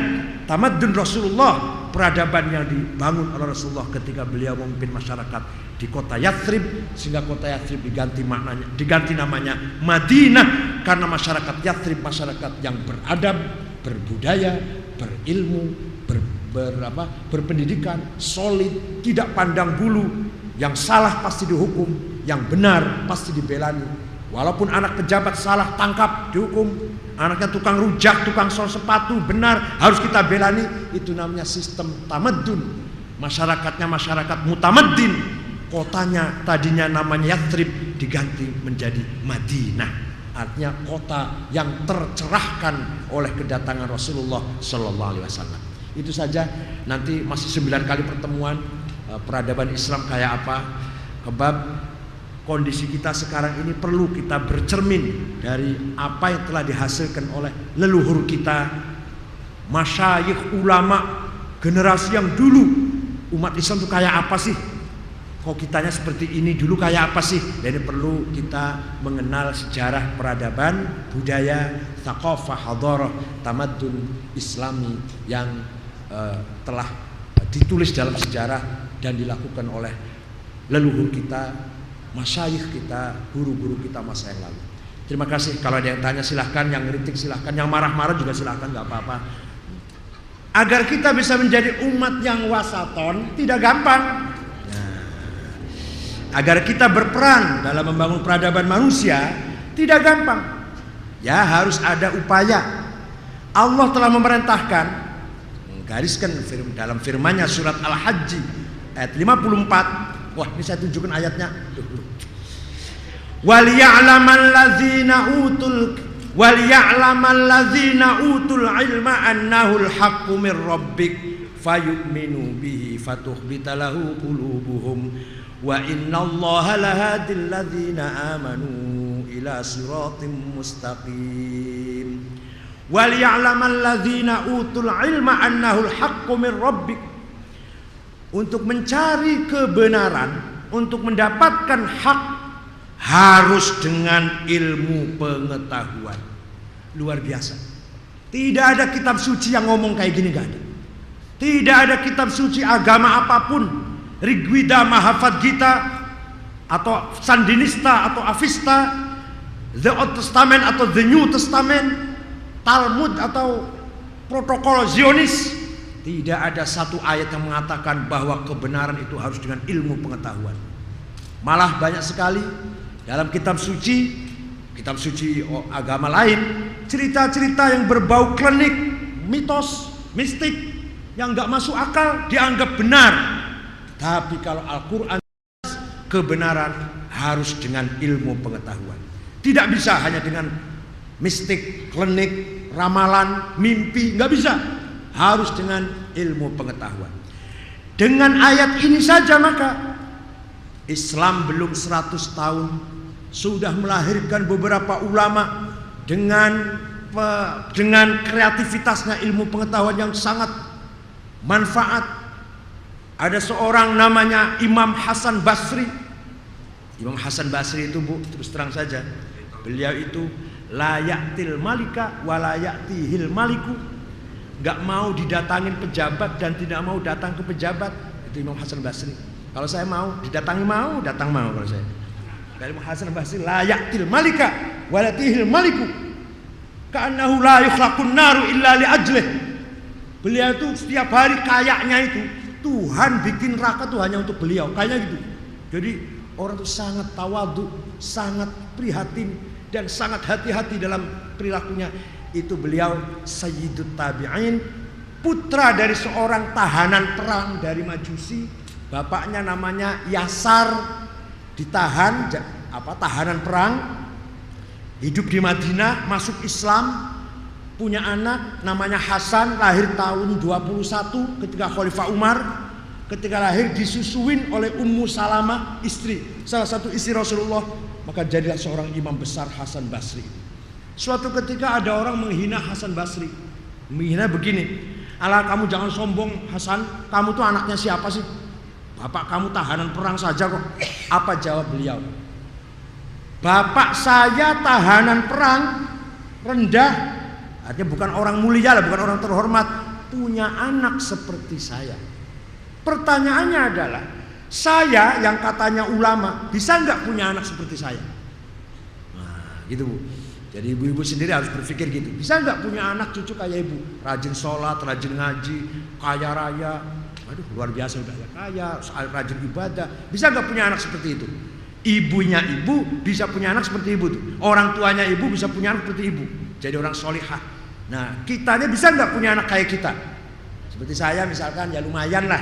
tamaddun Rasulullah, peradaban yang dibangun oleh Rasulullah ketika beliau memimpin masyarakat di kota Yathrib, sehingga kota Yathrib diganti namanya Madinah karena masyarakat Yathrib masyarakat yang beradab, berbudaya, berilmu, berpendidikan, solid, tidak pandang bulu, yang salah pasti dihukum, yang benar pasti dibelani. Walaupun anak pejabat salah, tangkap, dihukum. Anaknya tukang rujak, tukang sol sepatu, benar, harus kita belani. Itu namanya sistem tamaddun. Masyarakatnya masyarakat mutamaddin. Kotanya tadinya namanya Yathrib diganti menjadi Madinah. Artinya kota yang tercerahkan oleh kedatangan Rasulullah Sallallahu Alaihi Wasallam. Itu saja. Nanti masih 9 kali pertemuan peradaban Islam kayak apa. Sebab kondisi kita sekarang ini perlu kita bercermin dari apa yang telah dihasilkan oleh leluhur kita, masyayikh, ulama, generasi yang dulu. Umat Islam itu kayak apa sih? Kok kitanya seperti ini, dulu kayak apa sih? Jadi perlu kita mengenal sejarah peradaban, budaya, thaqafah, hadarah, tamaddun Islami yang telah ditulis dalam sejarah dan dilakukan oleh leluhur kita, masyayikh kita, guru-guru kita masa yang lalu. Terima kasih. Kalau ada yang tanya silahkan, yang kritik silahkan, yang marah-marah juga silahkan, nggak apa-apa. Agar kita bisa menjadi umat yang wasaton tidak gampang. Agar kita berperan dalam membangun peradaban manusia tidak gampang. Ya, harus ada upaya. Allah telah memerintahkan, gariskan dalam firman-Nya surat Al-Hajj ayat 54. Wah, ini saya tunjukkan ayatnya. Wal ya'lamal ladzina utul ilma annahul haqqu mir rabbik fayu'minu bihi fatukhbita lahu qulubuhum wa innallaha lahadil ladzina amanu ila siratim mustaqim. Wal ya'lamal ladzina utul ilma annahul haqqu mir rabbik. Untuk mencari kebenaran, untuk mendapatkan hak, harus dengan ilmu pengetahuan. Luar biasa. Tidak ada kitab suci yang ngomong kayak gini, gak ada. Tidak ada kitab suci agama apapun, Rigveda, Mahavad Gita, atau Sandinista, atau Avesta, The Old Testament atau The New Testament, Talmud atau protokol Zionis. Tidak ada satu ayat yang mengatakan bahwa kebenaran itu harus dengan ilmu pengetahuan. Malah banyak sekali dalam kitab suci agama lain, cerita-cerita yang berbau klinik, mitos, mistik, yang gak masuk akal dianggap benar. Tapi kalau Al-Quran, kebenaran harus dengan ilmu pengetahuan. Tidak bisa hanya dengan mistik, klinik, ramalan, mimpi, gak bisa. Harus dengan ilmu pengetahuan. Dengan ayat ini saja maka Islam belum 100 tahun sudah melahirkan beberapa ulama dengan kreativitasnya, ilmu pengetahuan yang sangat manfaat. Ada seorang namanya Imam Hasan Basri. Imam Hasan Basri itu, Bu, terus terang saja, beliau itu la ya'til malika wa la ya'tihil maliku. Gak mau didatangin pejabat dan tidak mau datang ke pejabat. Itu Imam Hasan Basri. Kalau saya mau didatangi, mau datang, mau. Kalau saya dari Imam Hasan Basri, la ya'til malika wa la ya'tihil maliku ka'annahu la yukhlaqun naru illa li ajlih. Beliau itu setiap hari kayaknya itu Tuhan bikin neraka tuh hanya untuk beliau, kayaknya gitu. Jadi orang itu sangat tawadhu, sangat prihatin dan sangat hati-hati dalam perilakunya. Itu beliau Sayyidut Tabi'in, putra dari seorang tahanan perang dari Majusi. Bapaknya namanya Yasar, ditahan tahanan perang, hidup di Madinah, masuk Islam, punya anak namanya Hasan, lahir tahun 21 ketika Khalifah Umar. Ketika lahir disusuin oleh Ummu Salamah, salah satu istri Rasulullah. Maka jadilah seorang imam besar Hasan Basri. Suatu ketika ada orang menghina Hasan Basri. Menghina begini, "Alah, kamu jangan sombong Hasan, kamu tuh anaknya siapa sih? Bapak kamu tahanan perang saja kok." Apa jawab beliau? "Bapak saya tahanan perang, rendah, artinya bukan orang mulia lah, bukan orang terhormat, punya anak seperti saya." Pertanyaannya adalah, saya yang katanya ulama bisa nggak punya anak seperti saya? Nah, gitu, Bu. Jadi ibu-ibu sendiri harus berpikir gitu. Bisa nggak punya anak cucu kayak ibu, rajin sholat, rajin ngaji, kaya raya, aduh luar biasa udah ya, kaya, rajin ibadah. Bisa nggak punya anak seperti itu? Ibunya ibu bisa punya anak seperti ibu tuh. Orang tuanya ibu bisa punya anak seperti ibu. Jadi orang solihah. Nah, kitanya bisa nggak punya anak kayak kita? Seperti saya misalkan, ya lumayan lah.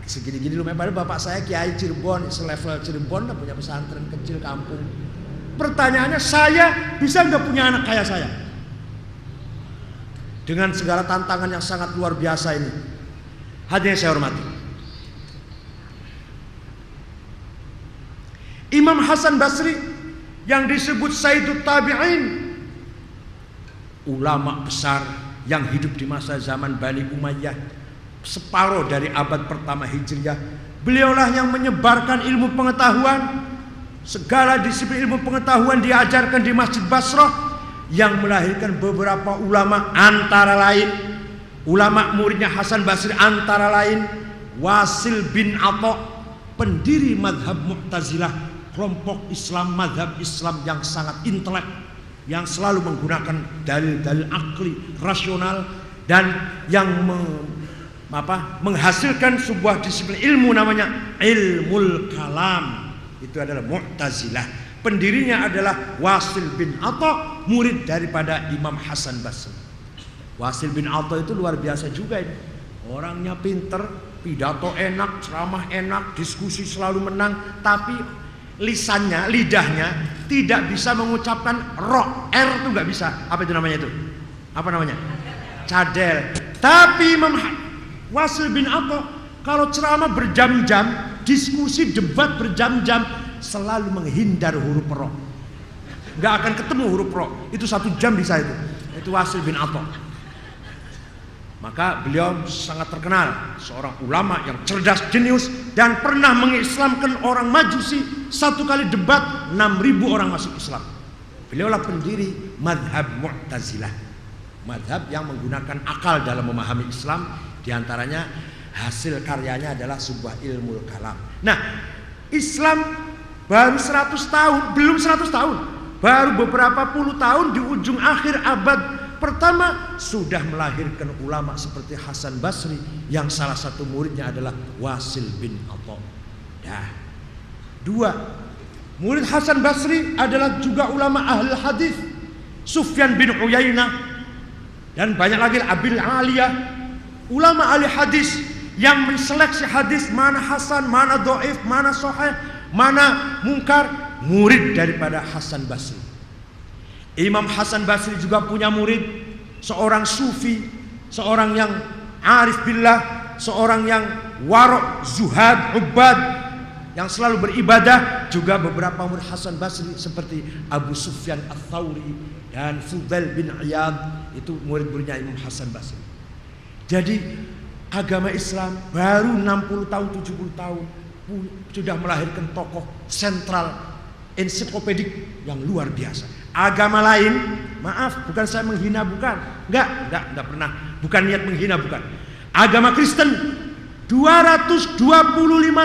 Segini-gini lumayan. Padahal bapak saya kiai Cirebon, selevel Cirebon, punya pesantren kecil kampung. Pertanyaannya, saya bisa nggak punya anak kayak saya? Dengan segala tantangan yang sangat luar biasa ini. Hadirin saya hormati, Imam Hasan Basri yang disebut Sayyidut Tabi'in, ulama besar yang hidup di masa zaman Bani Umayyah, separuh dari abad pertama Hijriah. Beliaulah yang menyebarkan ilmu pengetahuan. Segala disiplin ilmu pengetahuan diajarkan di Masjid Basrah, yang melahirkan beberapa ulama, antara lain ulama muridnya Hasan Basri, antara lain Wasil bin Atha, pendiri madhab Mu'tazilah, kelompok Islam, madhab Islam yang sangat intelek, yang selalu menggunakan dalil-dalil akli, rasional, dan yang menghasilkan sebuah disiplin ilmu namanya ilmul kalam. Itu adalah Mu'tazilah. Pendirinya adalah Wasil bin Atha, murid daripada Imam Hasan Basri. Wasil bin Atha itu luar biasa juga ini. Orangnya pinter, pidato enak, ceramah enak, diskusi selalu menang, tapi lisannya, lidahnya tidak bisa mengucapkan ro, r itu nggak bisa. Apa itu namanya itu? Apa namanya? Cadel. Tapi Imam Wasil bin Atha kalau ceramah berjam-jam, diskusi debat berjam-jam, selalu menghindar huruf ro. Nggak akan ketemu huruf ro. Itu 1 jam bisa itu. Itu Wasil bin Atha. Maka beliau sangat terkenal, seorang ulama yang cerdas, jenius, dan pernah mengislamkan orang Majusi. Satu kali debat 6.000 orang masuk Islam. Beliaulah pendiri madhab Mu'tazilah, madhab yang menggunakan akal dalam memahami Islam. Di antaranya hasil karyanya adalah sebuah ilmu kalam. Nah, Islam baru 100 tahun, belum 100 tahun, baru beberapa puluh tahun di ujung akhir abad pertama sudah melahirkan ulama seperti Hasan Basri yang salah satu muridnya adalah Wasil bin Atha. Nah, dua murid Hasan Basri adalah juga ulama ahli hadis, Sufyan bin Uyainah, dan banyak lagi Abil Aliyah, ulama ahli hadis yang menseleksi hadis mana hasan, mana dhaif, mana sahih, mana mungkar, murid daripada Hasan Basri. Imam Hasan Basri juga punya murid, seorang sufi, seorang yang arif billah, seorang yang warok, zuhad, ubad, yang selalu beribadah. Juga beberapa murid Hasan Basri seperti Abu Sufyan Ats-Tsauri dan Fudail bin Iyad, itu murid-muridnya Imam Hasan Basri. Jadi agama Islam baru 60 tahun, 70 tahun sudah melahirkan tokoh sentral ensiklopedik yang luar biasa. Agama lain, maaf, bukan saya menghina, bukan, enggak pernah, bukan niat menghina, bukan. Agama Kristen 225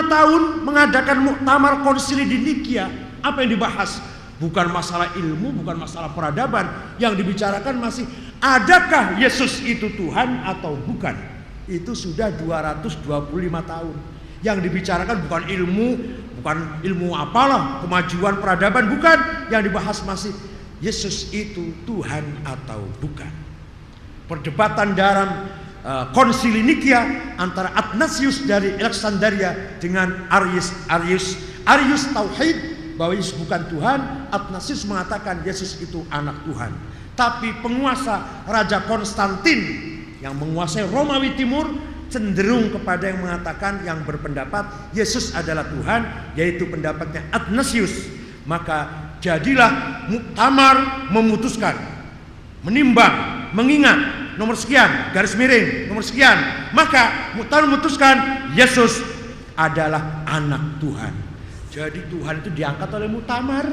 tahun mengadakan muktamar konsili di Nikia. Apa yang dibahas? Bukan masalah ilmu, bukan masalah peradaban. Yang dibicarakan masih adakah Yesus itu Tuhan atau bukan. Itu sudah 225 tahun. Yang dibicarakan bukan ilmu apalah, kemajuan peradaban, bukan. Yang dibahas masih Yesus itu Tuhan atau bukan. Perdebatan dalam konsili Nikia antara Athanasius dari Alexandria dengan Arius tauhid bahwa Yesus bukan Tuhan. Athanasius mengatakan Yesus itu anak Tuhan. Tapi penguasa Raja Konstantin yang menguasai Romawi Timur cenderung kepada yang mengatakan, yang berpendapat Yesus adalah Tuhan, yaitu pendapatnya Athanasius. Maka jadilah muktamar memutuskan, menimbang, mengingat nomor sekian, garis miring, nomor sekian. Maka muktamar memutuskan Yesus adalah anak Tuhan. Jadi Tuhan itu diangkat oleh muktamar.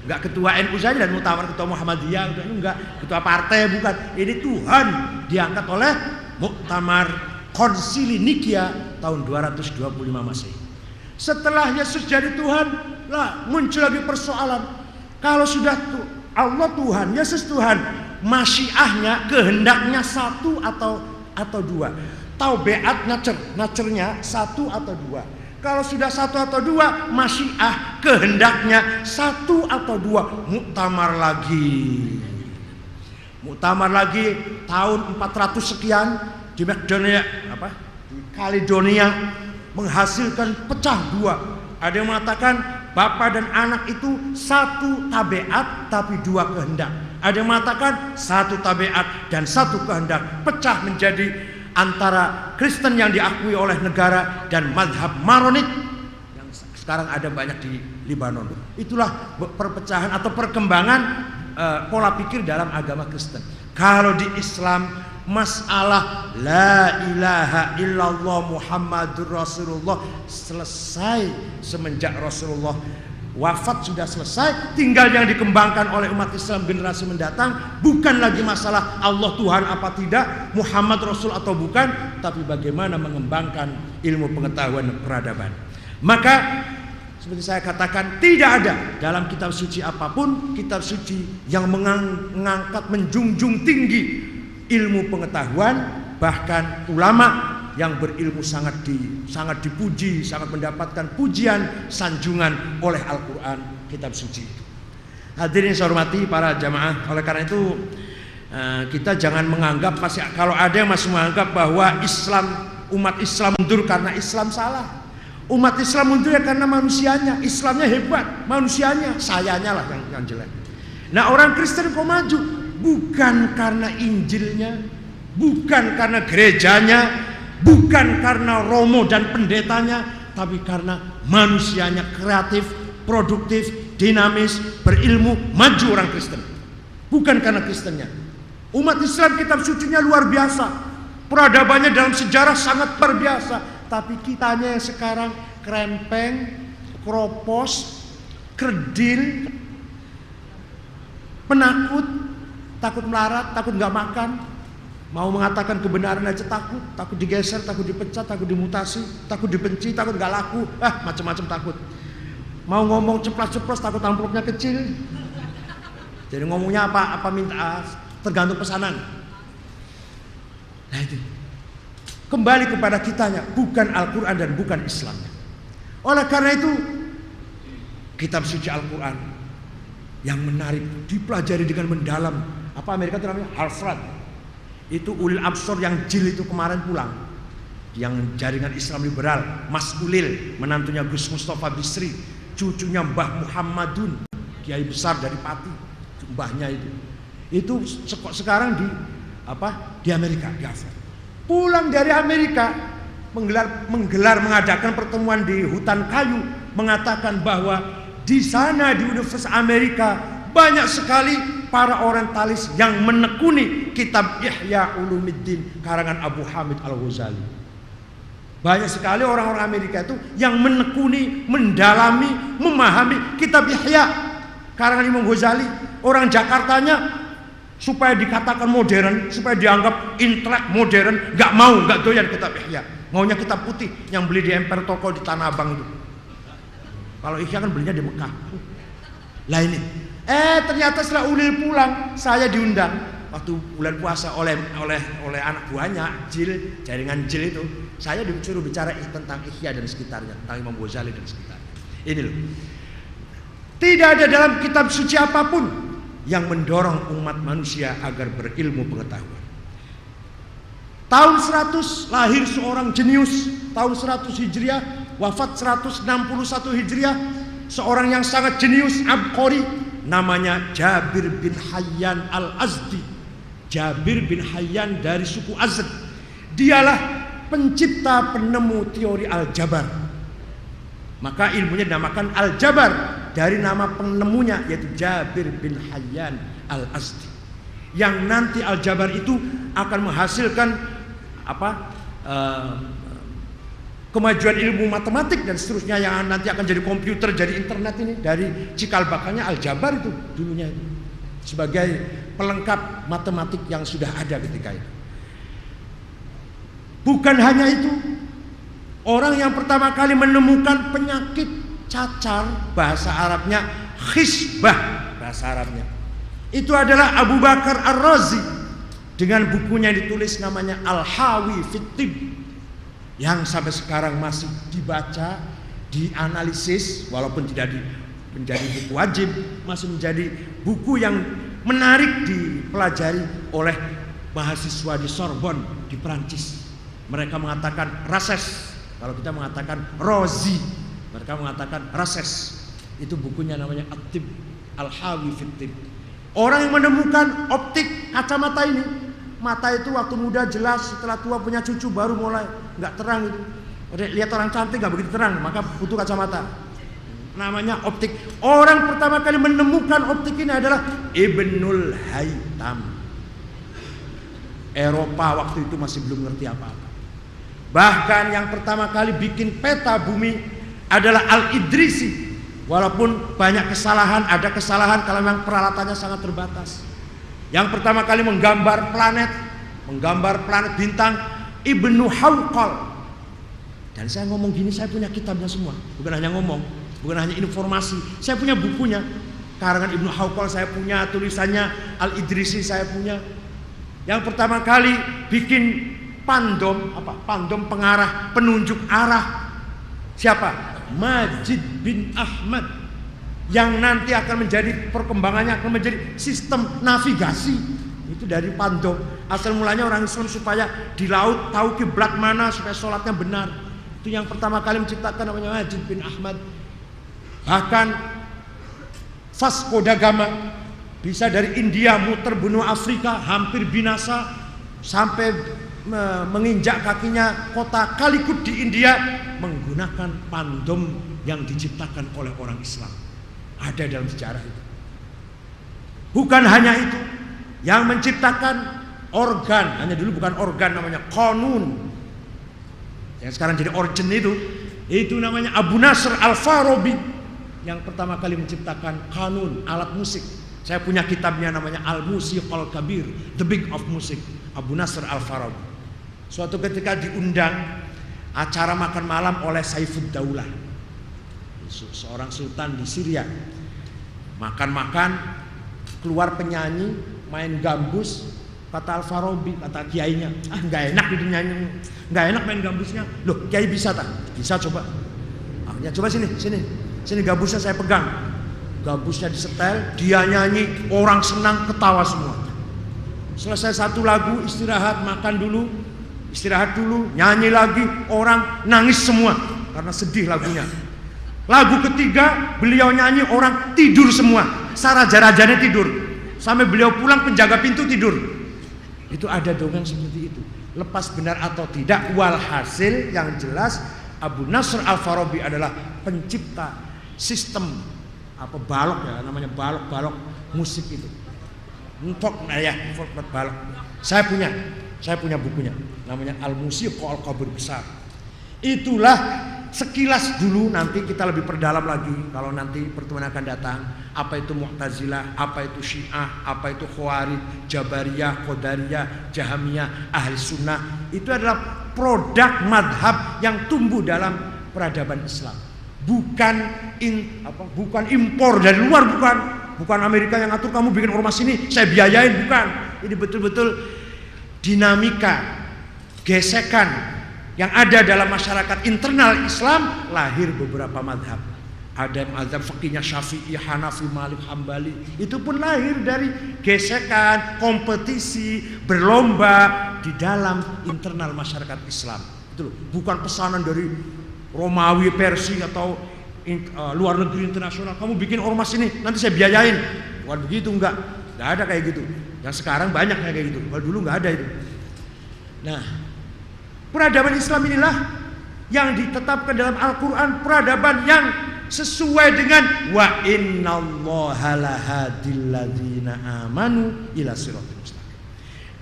Enggak ketua NU saja dan muktamar ketua Muhammadiyah, enggak ketua partai, bukan. Ini Tuhan diangkat oleh muktamar konsili Nikia tahun 225 Masehi. Setelah Yesus jadi Tuhan, lah muncul lagi persoalan. Kalau sudah Allah Tuhan, Yesus Tuhan, masyiahnya, kehendaknya satu atau dua. Taubeat nacernya satu atau dua. Kalau sudah satu atau dua, masyiah, kehendaknya satu atau dua. Muktamar lagi tahun 400 sekian di Makedonia, di Kaledonia, menghasilkan pecah dua. Ada yang mengatakan Bapa dan anak itu satu tabiat tapi dua kehendak. Ada yang mengatakan satu tabiat dan satu kehendak. Pecah menjadi antara Kristen yang diakui oleh negara dan madhab Maronit yang sekarang ada banyak di Libanon. Itulah perpecahan atau perkembangan pola pikir dalam agama Kristen. Kalau di Islam, masalah la ilaha illallah Muhammadur Rasulullah selesai semenjak Rasulullah wafat, sudah selesai. Tinggal yang dikembangkan oleh umat Islam generasi mendatang bukan lagi masalah Allah Tuhan apa tidak, Muhammad Rasul atau bukan, tapi bagaimana mengembangkan ilmu pengetahuan dan peradaban. Maka seperti saya katakan, tidak ada dalam kitab suci apapun, kitab suci yang mengangkat, menjunjung tinggi ilmu pengetahuan. Bahkan ulama yang berilmu sangat dipuji, sangat mendapatkan pujian, sanjungan oleh Al-Quran, kitab suci itu. Hadirin saya hormati para jamaah, oleh karena itu kita jangan menganggap, kalau ada yang masih menganggap bahwa umat Islam mundur karena Islam, salah. Umat Islam mundur ya karena manusianya. Islamnya hebat, manusianya, sayanya lah yang jelek. Nah, orang Kristen kok maju? Bukan karena Injilnya, bukan karena gerejanya, bukan karena romo dan pendetanya, tapi karena manusianya kreatif, produktif, dinamis, berilmu, maju orang Kristen. Bukan karena Kristennya. Umat Islam kitab sucinya luar biasa, peradabannya dalam sejarah sangat luar biasa. Tapi kitanya yang sekarang krempeng, kropos, kerdil, penakut, takut melarat, takut nggak makan, mau mengatakan kebenaran aja takut digeser, takut dipecat, takut dimutasi, takut dibenci, takut nggak laku, macam-macam takut. Mau ngomong ceplas-ceplos takut amplopnya kecil. Jadi ngomongnya apa minta, tergantung pesanan. Nah itu. Kembali kepada kitanya, bukan Al-Quran dan bukan Islamnya. Oleh karena itu, kitab suci Al-Quran yang menarik, dipelajari dengan mendalam. Apa Amerika itu namanya? Harvard. Itu Ulil Absor yang jil itu kemarin pulang, yang jaringan Islam liberal, Mas Ulil, menantunya Gus Mustafa Bisri, cucunya Mbah Muhammadun, kiai besar dari Pati, mbahnya itu sekarang di Amerika, di Harvard. Pulang dari Amerika, mengadakan pertemuan di hutan kayu, mengatakan bahwa di sana di Universitas Amerika banyak sekali para orientalis yang menekuni kitab Ihya Ulumuddin karangan Abu Hamid Al-Ghazali. Banyak sekali orang-orang Amerika itu yang menekuni, mendalami, memahami kitab Ihya karangan Imam Ghazali. Orang Jakartanya supaya dikatakan modern, supaya dianggap intelek modern, nggak doyan kitab Ihya, maunya kitab putih yang beli di emper toko di Tanah Abang itu. Kalau Ihya kan belinya di Mekah. Lah ini, ternyata setelah Ulil pulang, saya diundang waktu bulan puasa oleh anak buahnya Jil, jaringan Jil itu. Saya disuruh bicara tentang Ihya dan sekitarnya, tentang Imam Ghazali dan sekitarnya. Ini loh, tidak ada dalam kitab suci apapun yang mendorong umat manusia agar berilmu pengetahuan. Tahun 100 lahir seorang jenius, tahun 100 Hijriah, wafat 161 Hijriah, seorang yang sangat jenius, abqori, namanya Jabir bin Hayyan Al-Azdi. Jabir bin Hayyan dari suku Azd. Dialah pencipta, penemu teori Al-Jabar. Maka ilmunya dinamakan Al-Jabar dari nama penemunya, yaitu Jabir bin Hayyan Al-Azdi. Yang nanti Al-Jabar itu akan menghasilkan kemajuan ilmu matematik dan seterusnya, yang nanti akan jadi komputer, jadi internet. Ini dari cikal bakalnya Al-Jabar itu dulunya itu, sebagai pelengkap matematik yang sudah ada ketika itu. Bukan hanya itu, orang yang pertama kali menemukan penyakit cacar, bahasa Arabnya khisbah, bahasa Arabnya itu adalah Abu Bakar Ar-Razi dengan bukunya yang ditulis namanya Al-Hawi fit Tibb, yang sampai sekarang masih dibaca, dianalisis, walaupun tidak menjadi buku wajib, masih menjadi buku yang menarik dipelajari oleh mahasiswa di Sorbonne di Perancis. Mereka mengatakan Rases, kalau kita mengatakan Rozi, mereka mengatakan Rases. Itu bukunya namanya At-Tibb, Al-Hawi fit Tibb. Orang yang menemukan optik kacamata ini, mata itu waktu muda jelas, setelah tua punya cucu baru mulai nggak terang itu. Lihat orang cantik nggak begitu terang, maka butuh kacamata. Namanya optik. Orang pertama kali menemukan optik ini adalah Ibnul Haytham. Eropa waktu itu masih belum ngerti apa-apa. Bahkan yang pertama kali bikin peta bumi adalah Al-Idrisi. Walaupun banyak kesalahan, ada kesalahan kalau memang peralatannya sangat terbatas. Yang pertama kali menggambar planet bintang, Ibnu Hawqal. Dan saya ngomong gini, saya punya kitabnya semua. Bukan hanya ngomong, bukan hanya informasi, saya punya bukunya. Karangan Ibnu Hawqal saya punya, tulisannya Al-Idrisi saya punya. Yang pertama kali bikin pandom, pandom pengarah, penunjuk arah. Siapa? Majid bin Ahmad, yang nanti akan menjadi perkembangannya akan menjadi sistem navigasi. Itu dari pandom. Asal mulanya orang Islam supaya di laut tahu kiblat mana supaya sholatnya benar. Itu yang pertama kali menciptakan, namanya Majid bin Ahmad. Bahkan Vasco da Gama bisa dari India muter benua Afrika, hampir binasa, sampai menginjak kakinya kota Calicut di India menggunakan pandom yang diciptakan oleh orang Islam. Ada dalam sejarah itu. Bukan hanya itu, Yang menciptakan organ, hanya dulu bukan organ, namanya qanun. Yang sekarang jadi organ itu namanya Abu Nasr Al-Farabi. Yang pertama kali menciptakan kanun, alat musik. Saya punya kitabnya namanya Al-Musiqal Kabir, The Big of Music, Abu Nasr Al-Farabi. Suatu ketika diundang acara makan malam oleh Saifud Daulah, seorang sultan di Syria. Makan-makan, keluar penyanyi, main gambus. Kata Al-Farabi, kata kiainya, nggak enak itu nyanyi, nggak enak main gambusnya. Loh, kiai bisa tak? Bisa, coba. Ya coba sini gambusnya saya pegang. Gambusnya disetel, dia nyanyi, orang senang, ketawa semua. Selesai satu lagu, istirahat, makan dulu, istirahat dulu, nyanyi lagi, orang nangis semua karena sedih lagunya. Lagu ketiga, beliau nyanyi, orang tidur semua, saraja-rajanya tidur, sampai beliau pulang penjaga pintu tidur. Itu ada dongeng seperti itu. Lepas benar atau tidak, walhasil yang jelas Abu Nasr Al-Farabi adalah pencipta sistem balok ya, namanya balok musik itu. Balok. Saya punya bukunya, namanya Al-Musiqal Kabir besar. Itulah sekilas dulu, nanti kita lebih perdalam lagi kalau nanti pertemuan akan datang. Apa itu Mu'tazilah, apa itu Syiah, apa itu Khawarij, Jabariyah, Qadariyah, Jahamiyah, Ahli Sunnah. Itu adalah produk madhab yang tumbuh dalam peradaban Islam. Bukan impor dari luar, bukan Amerika yang ngatur kamu bikin ormas ini, saya biayain, bukan. Ini betul-betul dinamika, gesekan yang ada dalam masyarakat internal Islam, lahir beberapa madhab. Ada mazhab fikihnya Syafi'i, Hanafi, Malik, Hambali. Itu pun lahir dari gesekan, kompetisi, berlomba di dalam internal masyarakat Islam. Itu loh, bukan pesanan dari Romawi, Persia atau luar negeri internasional. Kamu bikin ormas ini, nanti saya biayain. Bukan begitu, enggak ada kayak gitu. Yang sekarang banyak kayak gitu. Kalau dulu enggak ada itu. Nah, peradaban Islam inilah yang ditetapkan dalam Al-Quran, peradaban yang sesuai dengan wa innallaha lahadil ladzina amanu ila siratal mustaqim.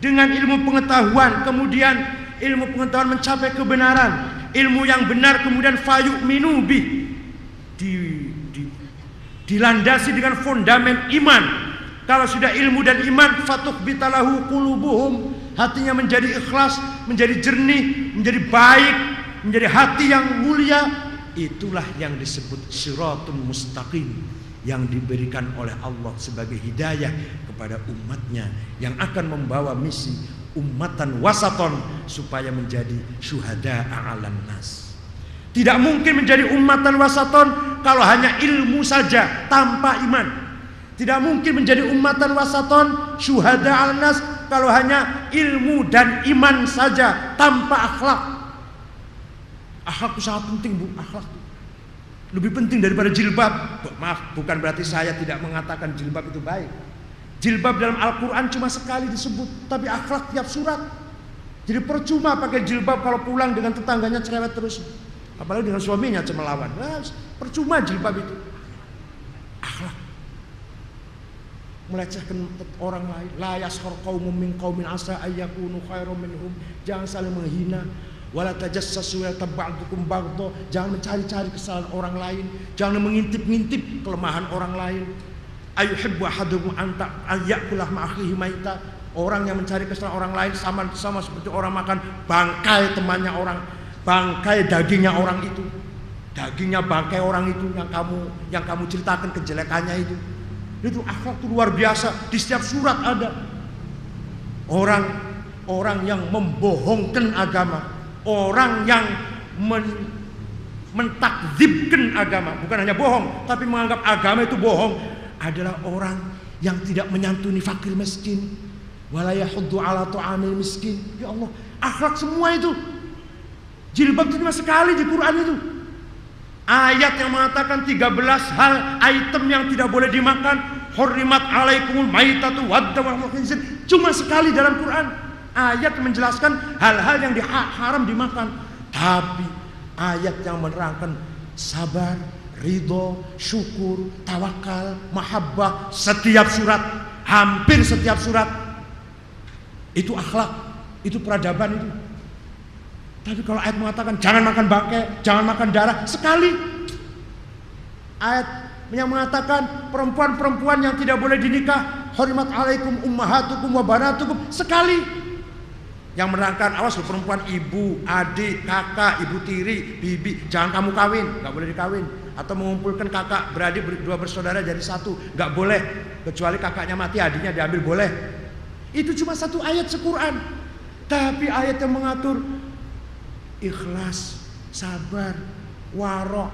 Dengan ilmu pengetahuan, kemudian ilmu pengetahuan mencapai kebenaran, ilmu yang benar kemudian fayu'minu bih, dilandasi dengan fondamen iman. Kalau sudah ilmu dan iman, fatukhbitalahu qulubuhum, hatinya menjadi ikhlas, menjadi jernih, menjadi baik, menjadi hati yang mulia. Itulah yang disebut siratul mustaqim, yang diberikan oleh Allah sebagai hidayah kepada umatnya, yang akan membawa misi ummatan wasaton supaya menjadi syuhada a'alan nas. Tidak mungkin menjadi ummatan wasaton kalau hanya ilmu saja tanpa iman. Tidak mungkin menjadi ummatan wasaton syuhada a'alan nas kalau hanya ilmu dan iman saja tanpa akhlak. Akhlak itu sangat penting, Bu. Akhlak itu lebih penting daripada jilbab. Maaf, bukan berarti saya tidak mengatakan jilbab itu baik. Jilbab dalam Al-Quran cuma sekali disebut, tapi akhlak tiap surat. Jadi percuma pakai jilbab kalau pulang dengan tetangganya cerewet terus, apalagi dengan suaminya cemelawan. Nah, percuma jilbab itu. Akhlak, melecehkan orang lain. La yaskhar qaumun min qaumin asa ayyakunu khairum minhum. Jangan saling menghina. Wala tajassasu wa tabba'dukum baghdha. Jangan mencari-cari kesalahan orang lain, jangan mengintip-ngintip kelemahan orang lain. Ayuhibbu ahadukum anta ayyakulah ma'akhihi maita. Orang yang mencari kesalahan orang lain sama seperti orang makan bangkai temannya orang, bangkai dagingnya orang itu. Dagingnya bangkai orang itu yang kamu ceritakan kejelekannya itu. Itu akhlak itu luar biasa, di setiap surat ada. Orang yang membohongkan agama, orang yang mentakdzibkan agama, bukan hanya bohong, tapi menganggap agama itu bohong, adalah orang yang tidak menyantuni fakir miskin, wala yahuddu ala ta'amil miskin. Ya Allah, akhlak semua itu. Jilbab itu cuma sekali di Quran itu. Ayat yang mengatakan 13 hal item yang tidak boleh dimakan. Hurrimat alaikumul maitatu waddam wal khinzir. Cuma sekali dalam Quran. Ayat menjelaskan hal-hal yang haram dimakan. Tapi ayat yang menerangkan sabar, ridho, syukur, tawakal, mahabbah, setiap surat, hampir setiap surat Itu akhlak, itu peradaban itu. Tapi kalau ayat mengatakan jangan makan bangkai, jangan makan darah, sekali. Ayat yang mengatakan perempuan-perempuan yang tidak boleh dinikah, hurimat alaikum ummahatukum wa banatukum, sekali. Yang menerangkan awas loh perempuan, ibu, adik, kakak, ibu tiri, bibi, jangan kamu kawin, nggak boleh dikawin. Atau mengumpulkan kakak beradik dua bersaudara jadi satu, nggak boleh. Kecuali kakaknya mati, adiknya diambil, boleh. Itu cuma satu ayat Al-Quran. Tapi ayat yang mengatur ikhlas, sabar, warok,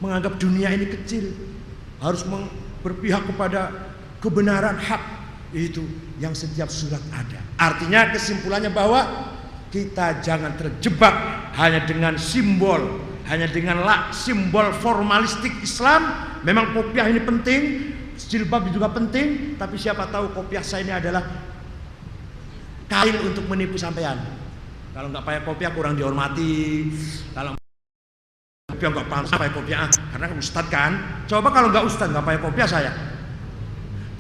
menganggap dunia ini kecil, harus berpihak kepada kebenaran hak, itu yang setiap surat ada. Artinya kesimpulannya bahwa kita jangan terjebak hanya dengan simbol, hanya dengan simbol formalistik Islam. Memang kopiah ini penting, jilbab juga penting, tapi siapa tahu kopiah saya ini adalah kain untuk menipu sampean. Kalau nggak pakai kopiah kurang dihormati. Kalau kopiah nggak pantas pakai kopiah, karena ustadz kan. Coba kalau nggak ustadz nggak pakai kopiah saya,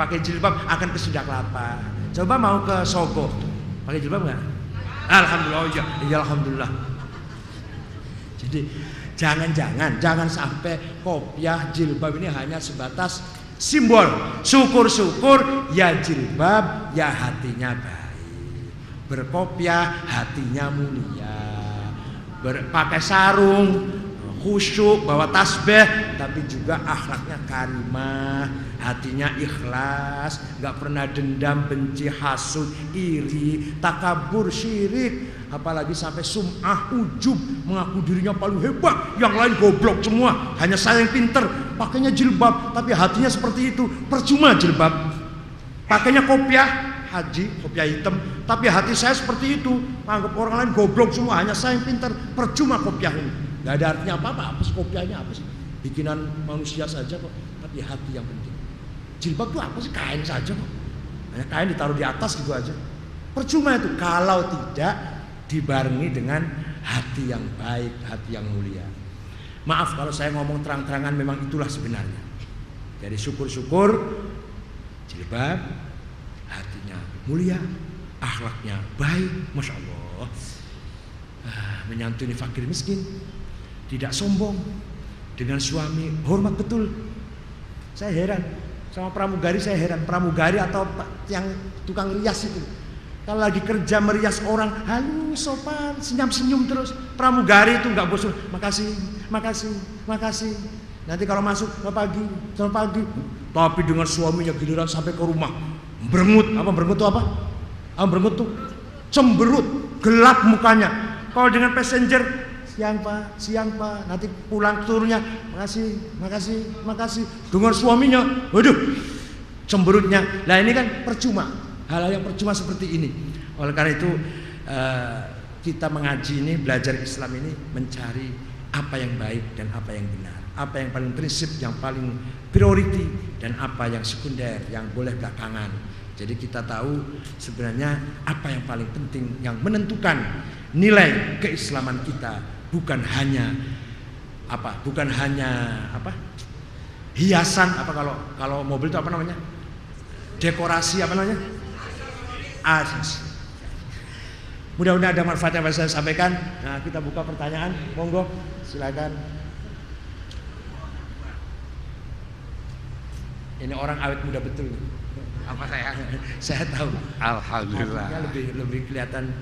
pakai jilbab akan ke Sunda Kelapa. Coba mau ke Sogo, pakai jilbab nggak? Alhamdulillah, iya alhamdulillah. Jadi jangan sampai kopiah jilbab ini hanya sebatas simbol. Syukur-syukur ya jilbab ya hatinya baik, berkopiah hatinya mulia, pakai sarung khusyuk, bawa tasbih, tapi juga akhlaknya karimah, hatinya ikhlas, nggak pernah dendam, benci, hasud, iri, takabur, syirik, apalagi sampai sum'ah, ujub, mengaku dirinya paling hebat, yang lain goblok semua, hanya saya yang pinter, pakainya jilbab, tapi hatinya seperti itu, percuma jilbab. Pakainya kopiah haji, kopiah hitam, tapi hati saya seperti itu, menganggap orang lain goblok semua, hanya saya yang pinter, percuma kopiah ini. Gak ada artinya apa sih kopiahnya, apa sih? Bikinan manusia saja kok, tapi hati yang penting. Jilbab itu apa sih? Kain saja kok. Hanya kain ditaruh di atas gitu aja. Percuma itu kalau tidak dibarengi dengan hati yang baik, hati yang mulia. Maaf kalau saya ngomong terang-terangan, memang itulah sebenarnya. Jadi syukur-syukur jilbab, hatinya mulia, akhlaknya baik, masya Allah. Menyantuni fakir miskin, tidak sombong, dengan suami hormat betul. Saya heran sama pramugari, saya heran pramugari atau yang tukang rias itu. Kalau lagi kerja merias orang, halus, sopan, senyum-senyum terus. Pramugari itu nggak bosan. Makasih, makasih, makasih. Nanti kalau masuk, selamat pagi. Tapi dengan suaminya giliran sampai ke rumah, berengut. Apa berengut itu apa? Berengut tuh cemberut, gelap mukanya. Kalau dengan passenger, siang pak, nanti pulang turunnya, makasih. Dengan suaminya, waduh, cemberutnya. Nah ini kan percuma, hal-hal yang percuma seperti ini. Oleh karena itu kita mengaji ini, belajar Islam ini, mencari apa yang baik dan apa yang benar, apa yang paling prinsip, yang paling priority, dan apa yang sekunder, yang boleh belakangan. Jadi kita tahu sebenarnya apa yang paling penting, yang menentukan nilai keislaman kita, bukan hanya hiasan, kalau mobil itu apa namanya, dekorasi, apa namanya, asas. Mudah-mudahan ada manfaat yang saya sampaikan. Nah, kita buka pertanyaan, monggo silakan. Ini orang awet muda betul. Apa saya tahu. Alhamdulillah. Lebih kelihatan.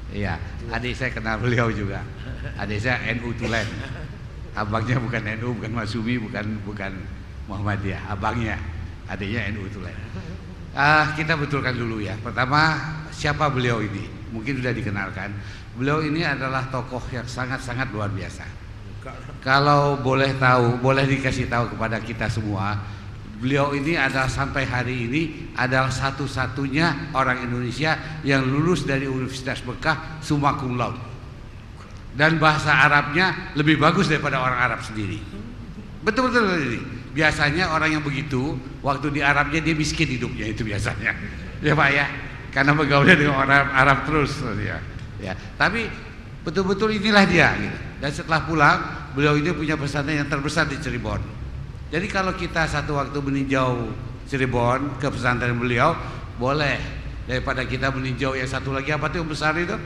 Iya, adik saya kenal beliau juga. Adik saya NU Tulen. Abangnya bukan NU, bukan Masumi, bukan Muhammadiyah. Abangnya, adiknya NU Tulen. Kita betulkan dulu ya. Pertama, siapa beliau ini? Mungkin sudah dikenalkan. Beliau ini adalah tokoh yang sangat-sangat luar biasa. Kalau boleh dikasih tahu kepada kita semua, beliau ini adalah sampai hari ini adalah satu-satunya orang Indonesia yang lulus dari Universitas Mekah summa cum laude. Dan bahasa Arabnya lebih bagus daripada orang Arab sendiri. Betul-betul ini. Biasanya orang yang begitu, waktu di Arabnya dia miskin hidupnya, itu biasanya. Ya Pak ya, karena bergaulnya dengan orang Arab terus ya. Tapi betul-betul inilah dia gitu. Dan setelah pulang, beliau ini punya pesantren yang terbesar di Cirebon. Jadi kalau kita satu waktu meninjau Cirebon ke pesantren beliau, boleh daripada kita meninjau yang satu lagi apa tuh yang besar itu?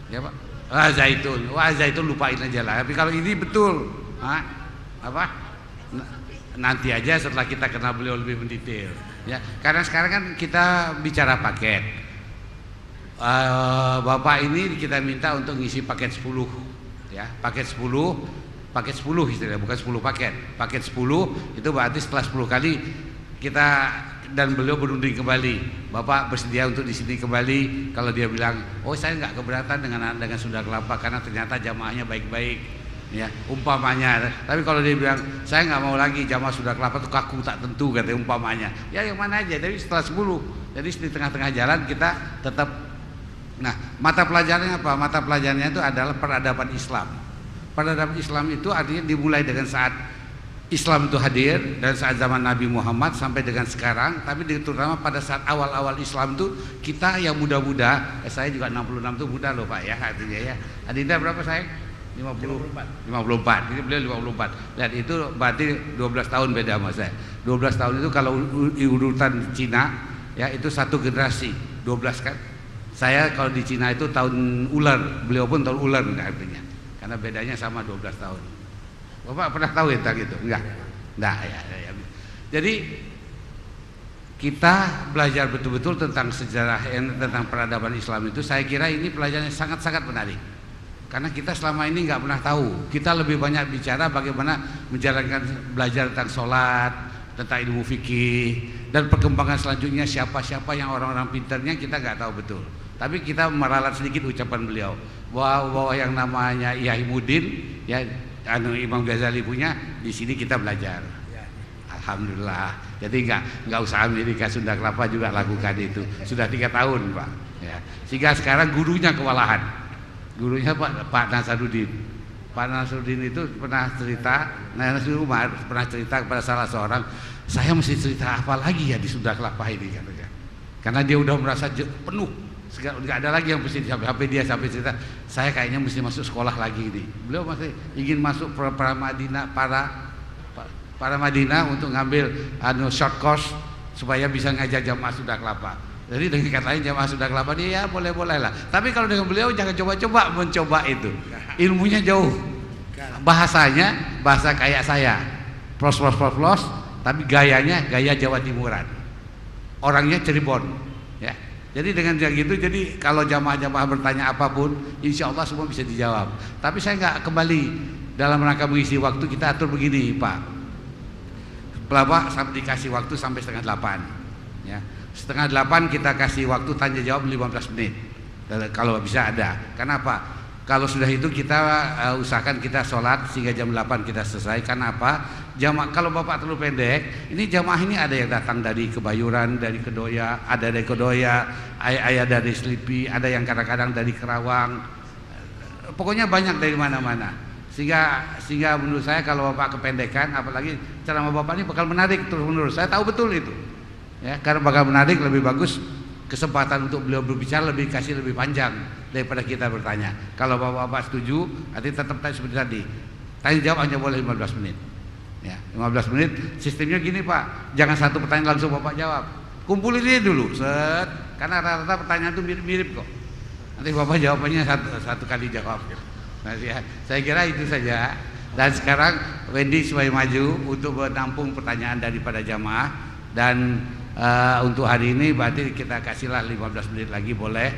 Ya Pak. Zaitun. Zaitun lupain aja lah. Tapi kalau ini betul. Apa? Nanti aja setelah kita kenal beliau lebih mendetail. Ya, karena sekarang kan kita bicara paket. Bapak ini kita minta untuk ngisi paket 10. Ya, paket 10 istilahnya, bukan 10 paket. Paket 10 itu berarti setelah 10 kali kita dan beliau berunding kembali. Bapak bersedia untuk di sini kembali. Kalau dia bilang, oh saya nggak keberatan dengan Sunda Kelapa karena ternyata jamaahnya baik-baik, ya umpamanya. Tapi kalau dia bilang saya nggak mau lagi jamaah Sunda Kelapa itu kaku tak tentu katanya umpamanya. Ya yang mana aja. Tapi setelah 10, jadi di tengah-tengah jalan kita tetap. Nah, mata pelajarannya apa? Mata pelajarannya itu adalah peradaban Islam. Peradaban Islam itu artinya dimulai dengan saat Islam itu hadir dan saat zaman Nabi Muhammad sampai dengan sekarang. Tapi terutama pada saat awal-awal Islam itu kita yang muda-muda, saya juga 66 itu muda loh Pak ya artinya ya. Adinda berapa saya? 54. Jadi beliau 54. Lihat itu berarti 12 tahun beda sama saya. 12 tahun itu kalau urutan Cina ya itu satu generasi 12 kan. Saya kalau di Cina itu tahun ular, beliau pun tahun ular artinya. Karena bedanya sama 12 tahun. Bapak pernah tahu ya gitu? Enggak ya. Jadi kita belajar betul-betul tentang sejarah, tentang peradaban Islam itu. Saya kira ini pelajaran yang sangat-sangat menarik. Karena kita selama ini nggak pernah tahu. Kita lebih banyak bicara bagaimana menjalankan belajar tentang sholat, tentang ilmu fikih, dan perkembangan selanjutnya siapa-siapa yang orang-orang pintarnya kita nggak tahu betul. Tapi kita meralat sedikit ucapan beliau bahwa yang namanya Yahimuddin ya Imam Ghazali punya, di sini kita belajar. Alhamdulillah. Jadi nggak usah Amerika, Sunda Kelapa juga lakukan itu. Sudah 3 tahun Pak. Ya. Sehingga sekarang gurunya kewalahan. Gurunya Pak Nasaruddin. Pak Nasaruddin itu pernah cerita, Nasaruddin Umar pernah cerita kepada salah seorang, saya mesti cerita apa lagi ya di Sunda Kelapa ini katanya. Karena dia udah merasa penuh. Nggak ada lagi yang mesti sampai dia sampai cerita saya kayaknya mesti masuk sekolah lagi ini. Beliau masih ingin masuk para Madinah untuk ngambil short course supaya bisa ngajar jamaah Sunda Kelapa. Jadi dengan kata lain jamaah Sunda Kelapa dia ya boleh-boleh lah. Tapi kalau dengan beliau jangan coba-coba mencoba itu. Ilmunya jauh. Bahasanya bahasa kayak saya. Plos, tapi gayanya gaya Jawa Timuran. Orangnya Cirebon. Ya. Jadi dengan gitu, jadi kalau jamaah-jamaah bertanya apapun, insya Allah semua bisa dijawab. Tapi saya nggak kembali dalam rangka mengisi waktu, kita atur begini Pak. Bapak sampai dikasih waktu sampai 7:30. Ya. 7:30 kita kasih waktu tanya jawab 15 menit. Kalau bisa ada. Kenapa? Kalau sudah itu kita usahakan kita sholat sehingga jam 8 kita selesai. Karena apa? Jamaah kalau Bapak terlalu pendek, ini jamaah ini ada yang datang dari Kebayuran, dari Kedoya, ada dari Kedoya, ada dari Selipi, ada yang kadang-kadang dari Kerawang. Pokoknya banyak dari mana-mana. Sehingga menurut saya kalau Bapak kependekan, apalagi ceramah Bapak ini bakal menarik terus menerus. Saya tahu betul itu. Ya, karena bakal menarik, lebih bagus kesempatan untuk beliau berbicara kasih lebih panjang daripada kita bertanya. Kalau Bapak setuju, nanti tetap tanya seperti tadi. Tanya jawab hanya boleh 15 menit. Ya, 15 menit. Sistemnya gini Pak, jangan satu pertanyaan langsung Bapak jawab. Kumpulin ini dulu, set. Karena rata-rata pertanyaan itu mirip-mirip kok. Nanti Bapak jawabannya satu kali jawab. Nah, ya, saya kira itu saja. Dan sekarang Wendy supaya maju untuk menampung pertanyaan daripada jamaah. Dan untuk hari ini berarti kita kasihlah 15 menit lagi boleh.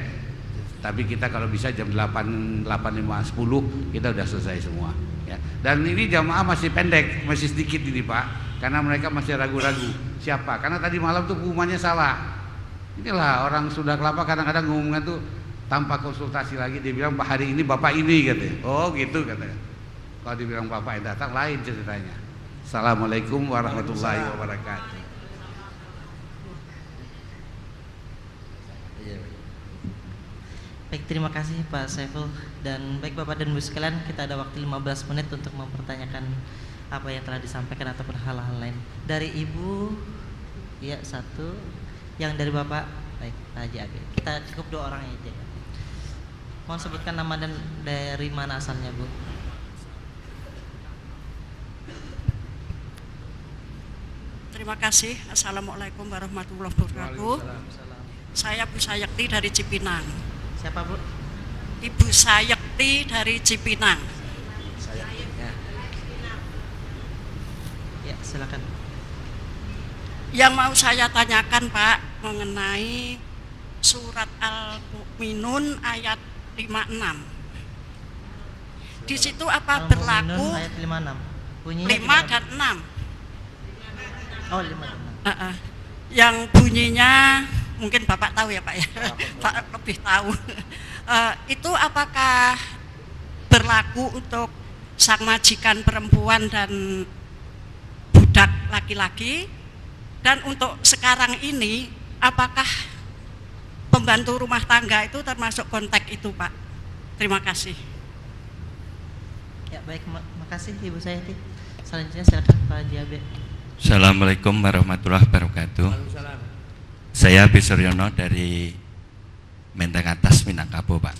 Tapi kita kalau bisa jam 8:05, 10 kita udah selesai semua ya. Dan ini jamaah masih pendek, masih sedikit ini Pak. Karena mereka masih ragu-ragu siapa. Karena tadi malam tuh pengumumannya salah. Inilah orang Sunda Kelapa kadang-kadang ngomongnya tuh tanpa konsultasi lagi. Dia bilang Pak hari ini Bapak ini katanya. Oh gitu katanya. Kalau dibilang Bapak yang datang lain ceritanya. Assalamualaikum warahmatullahi wabarakatuh. Baik, terima kasih Pak Saiful. Dan baik Bapak dan Ibu sekalian, kita ada waktu 15 menit untuk mempertanyakan apa yang telah disampaikan ataupun hal-hal lain. Dari Ibu, ya satu. Yang dari Bapak, baik Pak Haji Abi. Kita cukup 2 orang aja. Mohon sebutkan nama dan dari mana asalnya Bu. Terima kasih. Assalamualaikum warahmatullahi wabarakatuh. Saya Bu Sayekti dari Cipinang. Siapa Bu? Ibu Sayekti dari Cipinang. Ya, silakan. Yang mau saya tanyakan Pak mengenai surat Al-Mu'minun ayat 56. Di situ apa berlaku Al-Mu'minun ayat 56. Bunyinya 5 gimana? dan 6? Oh, 5 dan 6. Yang bunyinya mungkin Bapak tahu ya Pak ya. Pak lebih tahu. Itu apakah berlaku untuk sang majikan perempuan dan budak laki-laki? Dan untuk sekarang ini apakah pembantu rumah tangga itu termasuk konteks itu Pak? Terima kasih. Ya, baik, makasih Ibu Sayati. Selanjutnya silakan Pak Jabe. Assalamualaikum warahmatullahi wabarakatuh. Saya Bisuryono dari Menteng Atas, Minangkabau, Pak.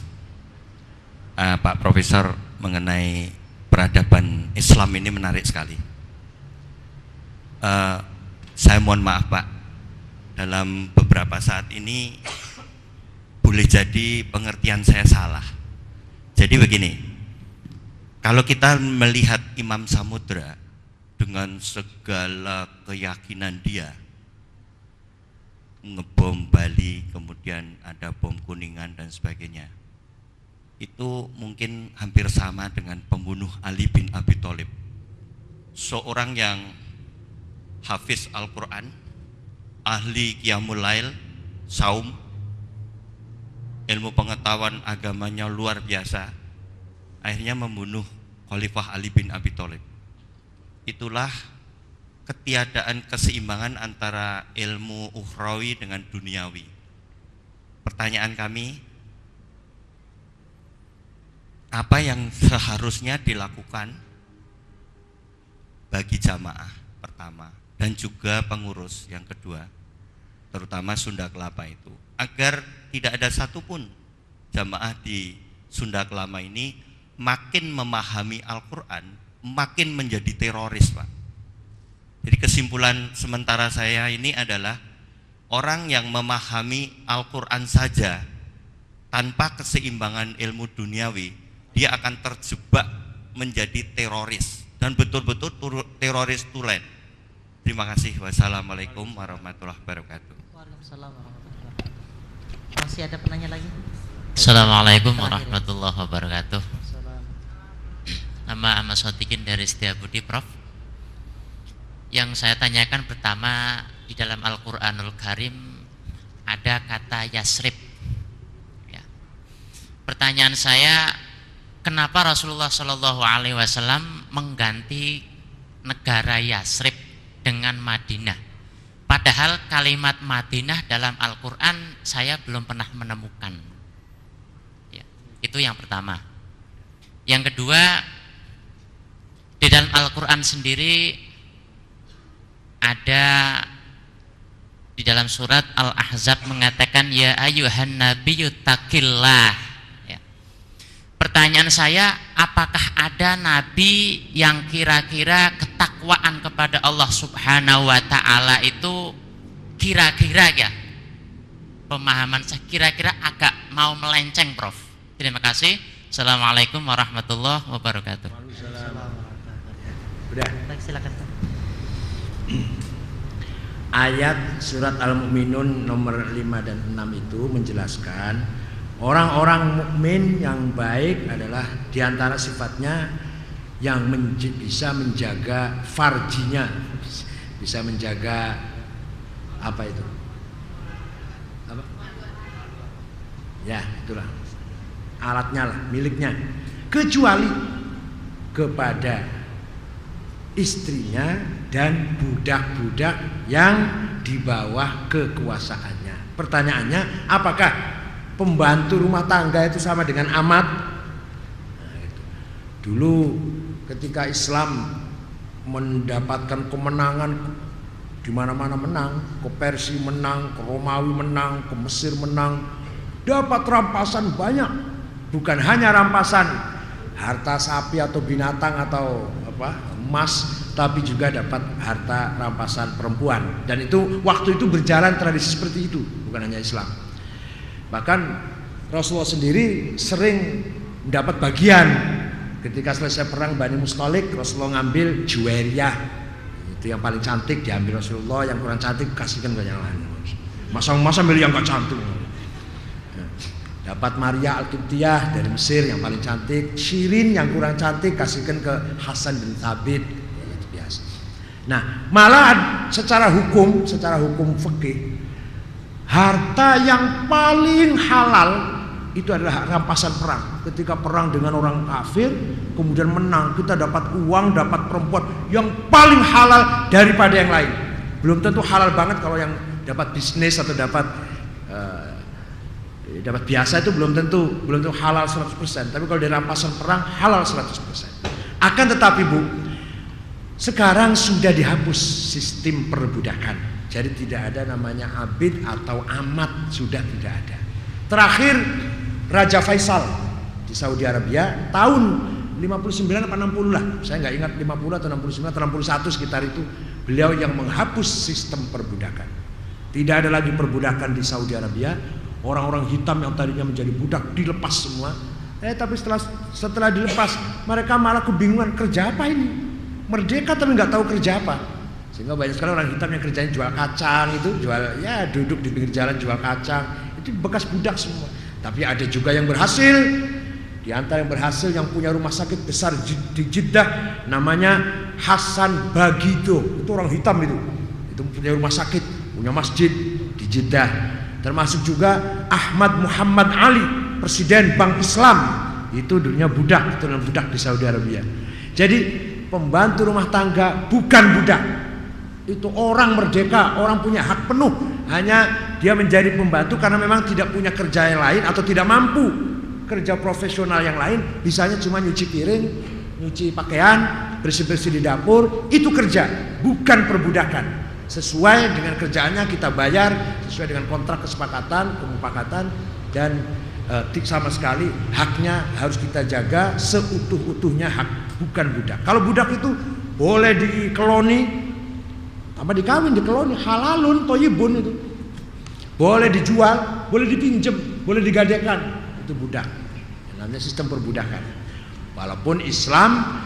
Pak Profesor, mengenai peradaban Islam ini menarik sekali. Saya mohon maaf Pak, dalam beberapa saat ini boleh jadi pengertian saya salah. Jadi begini, kalau kita melihat Imam Samudra dengan segala keyakinan dia, ngebom Bali, kemudian ada bom Kuningan dan sebagainya, itu mungkin hampir sama dengan pembunuh Ali bin Abi Thalib, seorang yang hafiz Al-Quran, ahli Qiyamul Lail, saum, ilmu pengetahuan agamanya luar biasa, akhirnya membunuh Khalifah Ali bin Abi Thalib. Itulah ketiadaan keseimbangan antara ilmu ukhrawi dengan duniawi. Pertanyaan kami, apa yang seharusnya dilakukan bagi jamaah pertama dan juga pengurus yang kedua, terutama Sunda Kelapa itu, agar tidak ada satupun jamaah di Sunda Kelapa ini makin memahami Al-Quran, makin menjadi teroris, Pak. Jadi kesimpulan sementara saya ini adalah orang yang memahami Al-Quran saja tanpa keseimbangan ilmu duniawi, dia akan terjebak menjadi teroris dan betul-betul teroris tulen. Terima kasih. Wassalamualaikum warahmatullahi wabarakatuh. Waalaikumsalam warahmatullahi wabarakatuh. Masih ada penanya lagi? Assalamualaikum warahmatullahi wabarakatuh. Salam. Nama Ahmad Sotikin dari Setiabudi, Prof. Yang saya tanyakan pertama, di dalam Al-Quranul Karim ada kata Yasrib. Ya. Pertanyaan saya, kenapa Rasulullah Shallallahu Alaihi Wasallam mengganti negara Yasrib dengan Madinah? Padahal kalimat Madinah dalam Al-Quran saya belum pernah menemukan. Ya, itu yang pertama. Yang kedua, di dalam Al-Quran sendiri ada di dalam surat Al-Ahzab mengatakan ya ayyuhan nabiyyu taqillah. Ya. Pertanyaan saya, apakah ada nabi yang kira-kira ketakwaan kepada Allah Subhanahu wa taala itu kira-kira ya pemahaman saya kira-kira agak mau melenceng, Prof. Terima kasih. Assalamualaikum warahmatullahi wabarakatuh. Udah. Baik, silakan Pak. Ayat surat Al-Mu'minun nomor 5 dan 6 itu menjelaskan orang-orang mukmin yang baik adalah diantara sifatnya yang bisa menjaga farjinya, bisa menjaga apa itu? Apa? Ya, itulah alatnya lah, miliknya, kecuali kepada istrinya dan budak-budak yang di bawah kekuasaannya. Pertanyaannya, apakah pembantu rumah tangga itu sama dengan amat? Nah, itu. Dulu ketika Islam mendapatkan kemenangan di mana-mana menang, ke Persia menang, ke Romawi menang, ke Mesir menang, dapat rampasan banyak. Bukan hanya rampasan harta sapi atau binatang atau emas, tapi juga dapat harta rampasan perempuan. Dan itu waktu itu berjalan tradisi seperti itu, bukan hanya Islam. Bahkan Rasulullah sendiri sering mendapat bagian. Ketika selesai perang Bani Mustalik, Rasulullah ngambil Juwairiyah, itu yang paling cantik diambil Rasulullah, yang kurang cantik kasihkan ke yang lain. Masa milih yang gak cantik. Dapat Maria Al-Qibtiyah dari Mesir yang paling cantik, Shirin yang kurang cantik kasihkan ke Hasan bin Thabit, ya, itu biasa. Nah, malah secara hukum fikih, harta yang paling halal itu adalah rampasan perang. Ketika perang dengan orang kafir, kemudian menang, kita dapat uang, dapat perempuan yang paling halal daripada yang lain. Belum tentu halal banget kalau yang dapat bisnis atau dapat biasa, itu belum tentu halal 100%. Tapi kalau dari rampasan perang halal 100%. Akan tetapi Bu, sekarang sudah dihapus sistem perbudakan. Jadi tidak ada namanya abid atau amat, sudah tidak ada. Terakhir Raja Faisal di Saudi Arabia tahun 59 atau 60 lah, saya nggak ingat 50 atau 69 atau 61 sekitar itu, beliau yang menghapus sistem perbudakan. Tidak ada lagi perbudakan di Saudi Arabia. Orang-orang hitam yang tadinya menjadi budak dilepas semua. Tapi setelah dilepas, mereka malah kebingungan, kerja apa ini? Merdeka tapi nggak tahu kerja apa. Sehingga banyak sekali orang hitam yang kerjanya jual kacang, itu duduk di pinggir jalan jual kacang. Itu bekas budak semua. Tapi ada juga yang berhasil. Di antara yang berhasil yang punya rumah sakit besar di Jeddah, namanya Hasan Bagido. Itu orang hitam itu. Itu punya rumah sakit, punya masjid di Jeddah. Termasuk juga Ahmad Muhammad Ali, Presiden Bank Islam, itu dulunya budak, itu budak di Saudi Arabia. Jadi pembantu rumah tangga bukan budak, itu orang merdeka, orang punya hak penuh. Hanya dia menjadi pembantu karena memang tidak punya kerja yang lain atau tidak mampu kerja profesional yang lain. Misalnya cuma nyuci piring, nyuci pakaian, bersih-bersih di dapur, itu kerja, bukan perbudakan. Sesuai dengan kerjaannya kita bayar, sesuai dengan kontrak kesepakatan, kemufakatan, dan sama sekali haknya harus kita jaga seutuh-utuhnya hak, bukan budak. Kalau budak itu boleh dikeloni, tambah dikawin, dikeloni, halalun toyibun itu. Boleh dijual, boleh dipinjem, boleh digadekan, itu budak. Namanya sistem perbudakan. Walaupun Islam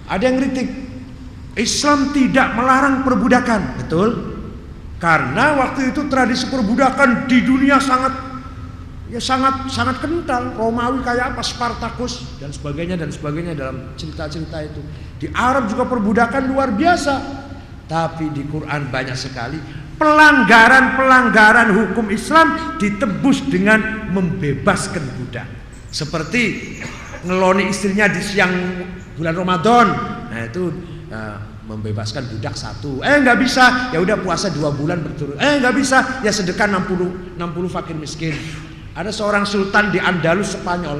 ada yang kritik, Islam tidak melarang perbudakan, betul? Karena waktu itu tradisi perbudakan di dunia sangat kental. Romawi kayak apa, Spartacus dan sebagainya dalam cerita-cerita itu. Di Arab juga perbudakan luar biasa. Tapi di Quran banyak sekali pelanggaran hukum Islam ditebus dengan membebaskan budak. Seperti ngeloni istrinya di siang bulan Ramadan. Nah, itu membebaskan budak satu. Nggak bisa, ya udah puasa 2 bulan berturut. Nggak bisa, ya sedekah 60 fakir miskin. Ada seorang sultan di Andalus Spanyol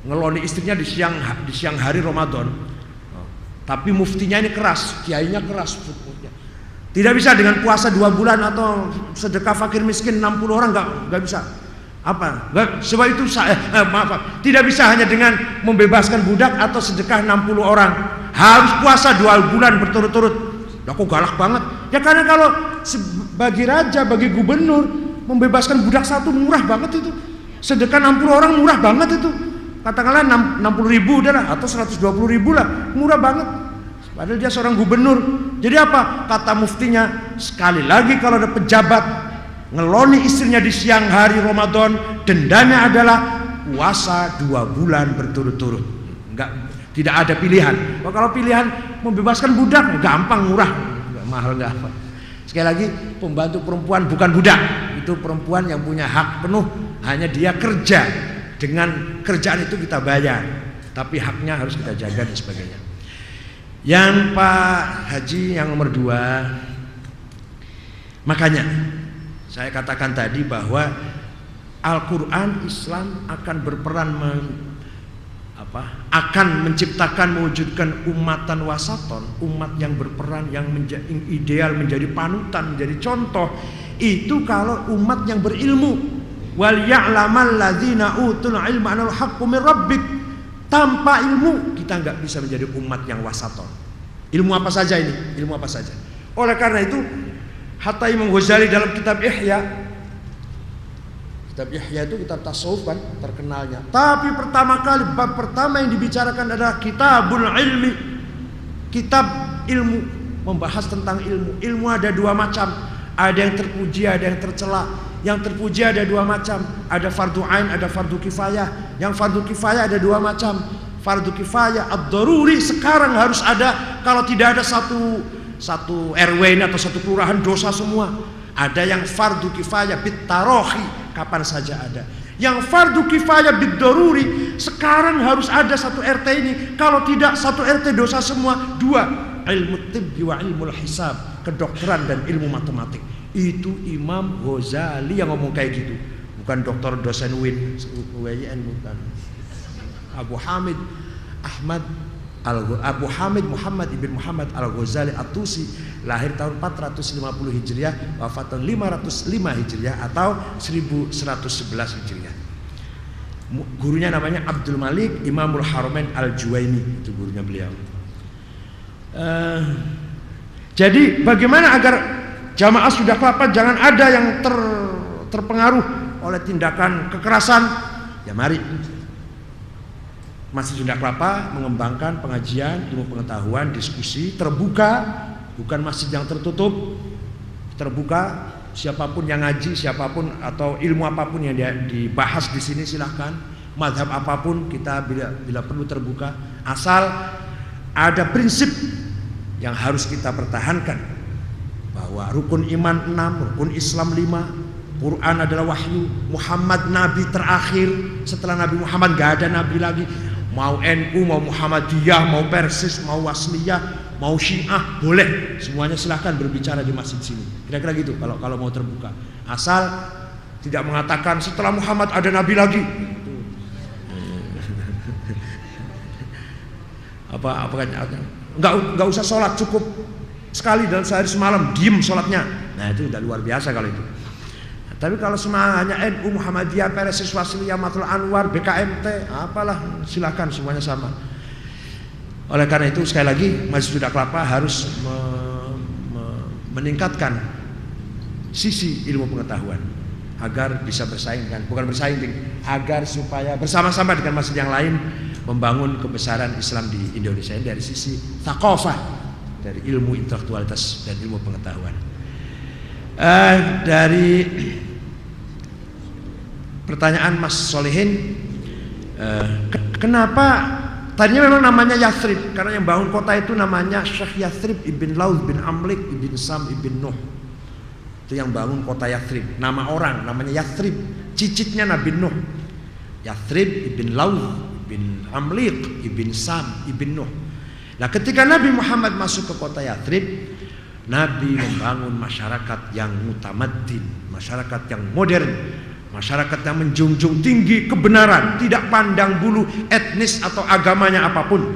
ngeloni istrinya di siang hari Ramadan. Tapi muftinya ini keras, kiainya keras. Tidak bisa dengan puasa 2 bulan atau sedekah fakir miskin 60 orang, nggak bisa. Sebab itu tidak bisa hanya dengan membebaskan budak atau sedekah 60 orang, harus puasa 2 bulan berturut-turut. Kok galak banget? Ya karena kalau bagi raja, bagi gubernur, membebaskan budak satu murah banget itu. Sedekah 60 orang murah banget itu. Katakanlah 60.000 udah lah, atau 120.000 lah, murah banget. Padahal dia seorang gubernur. Jadi apa? Kata muftinya, sekali lagi kalau ada pejabat ngeloni istrinya di siang hari Ramadan, dendanya adalah puasa 2 bulan berturut-turut. Tidak ada pilihan. Kalau pilihan membebaskan budak, gampang, murah, mahal, nggak apa. Sekali lagi, pembantu perempuan bukan budak. Itu perempuan yang punya hak penuh. Hanya dia kerja, dengan kerjaan itu kita bayar, tapi haknya harus kita jaga dan sebagainya. Yang Pak Haji yang nomor 2, makanya saya katakan tadi bahwa Al-Quran Islam akan berperan akan menciptakan, mewujudkan umatan wasaton, umat yang berperan, yang ideal, menjadi panutan, menjadi contoh. Itu kalau umat yang berilmu. Wal ya'lamal ladzina utul ilma anal haqqu min rabbik. Tanpa ilmu kita kita nggak bisa menjadi umat yang wasaton. Ilmu apa saja ini, ilmu apa saja. Oleh karena itu, hatta Imam Ghazali dalam kitab Ihya itu kitab tasawuf kan terkenalnya. Tapi pertama kali bab pertama yang dibicarakan adalah kitabul ilmi, kitab ilmu, membahas tentang ilmu. Ilmu ada dua macam, ada yang terpuji, ada yang tercela. Yang terpuji ada dua macam, ada fardu ain, ada fardu kifayah. Yang fardu kifayah ada dua macam. Fardu kifayah ad-daruri, sekarang harus ada, kalau tidak ada satu RW ini atau satu kelurahan dosa semua. Ada yang fardu kifayah bitarohi, kapan saja ada. Yang fardu kifayah bid-daruri, sekarang harus ada satu RT ini. Kalau tidak satu RT dosa semua. Dua, ilmu tibbi wa ilmu hisab, kedokteran dan ilmu matematik. Itu Imam Ghazali yang ngomong kayak gitu, bukan dokter dosen UIN, bukan. Abu Hamid Muhammad ibn Muhammad Al-Ghazali At-Tusi, lahir tahun 450 Hijriah, wafat tahun 505 Hijriah atau 1111 Hijriah. Gurunya namanya Abdul Malik Imamul Haramain Al-Juwaini, itu gurunya beliau. Jadi bagaimana agar jamaah Sunda Kelapa jangan ada yang terpengaruh oleh tindakan kekerasan? Ya mari Masjid Sunda Kelapa mengembangkan pengajian, ilmu pengetahuan, diskusi terbuka, bukan masjid yang tertutup, terbuka. Siapapun yang ngaji, siapapun atau ilmu apapun yang dibahas di sini silahkan. Mazhab apapun kita bila perlu terbuka, asal ada prinsip yang harus kita pertahankan. Bahwa rukun iman 6, rukun Islam 5, Quran adalah wahyu, Muhammad nabi terakhir, setelah Nabi Muhammad gak ada nabi lagi. Mau NU, mau Muhammadiyah, mau Persis, mau Wasliyah, mau Syiah, boleh, semuanya silahkan berbicara di masjid sini. Kira-kira gitu kalau mau terbuka, asal tidak mengatakan setelah Muhammad ada nabi lagi. Nggak usah sholat, cukup sekali dalam sehari semalam diem sholatnya. Nah itu udah luar biasa kalau itu. Nah, tapi kalau semuanya NU, Muhammadiyah, PRS, Wasliyah, Matul Anwar, BKMT, apalah, silakan, semuanya sama. Oleh karena itu sekali lagi Masjid Sunda Kelapa harus meningkatkan sisi ilmu pengetahuan agar bisa bersaing kan, bukan bersaing, agar supaya bersama-sama dengan masjid yang lain membangun kebesaran Islam di Indonesia ini dari sisi thaqafah, dari ilmu intelektualitas dan ilmu pengetahuan. Dari pertanyaan Mas Solihin, kenapa tadinya memang namanya Yathrib, karena yang bangun kota itu namanya Syekh Yathrib ibn Laud bin Amlik ibn Sam ibn Nuh. Itu yang bangun kota Yathrib. Nama orang namanya Yathrib, cicitnya Nabi Nuh. Yathrib ibn Laud bin Amlik ibn Sam ibn Nuh. Nah, ketika Nabi Muhammad masuk ke kota Yathrib, Nabi membangun masyarakat yang mutamaddin, masyarakat yang modern, masyarakat yang menjunjung tinggi kebenaran, tidak pandang bulu etnis atau agamanya apapun.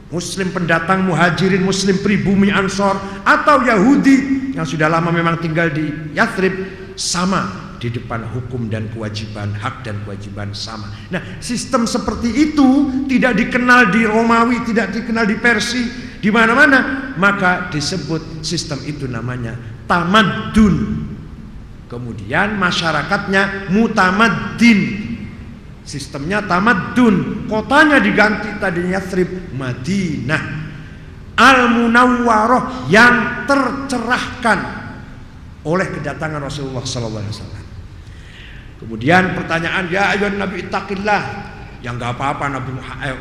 Muslim pendatang, muhajirin, muslim pribumi Ansor, atau Yahudi yang sudah lama memang tinggal di Yathrib, sama di depan hukum dan kewajiban, hak dan kewajiban sama. Nah, sistem seperti itu tidak dikenal di Romawi, tidak dikenal di Persia, di mana-mana, maka disebut sistem itu namanya tamaddun. Kemudian masyarakatnya mutamaddin, sistemnya tamaddun. Kotanya diganti, tadinya Yathrib Madinah Al-Munawwarah, yang tercerahkan oleh kedatangan Rasulullah SAW. Kemudian pertanyaan, ya ayuhan nabi ittaqillah, yang nggak apa-apa,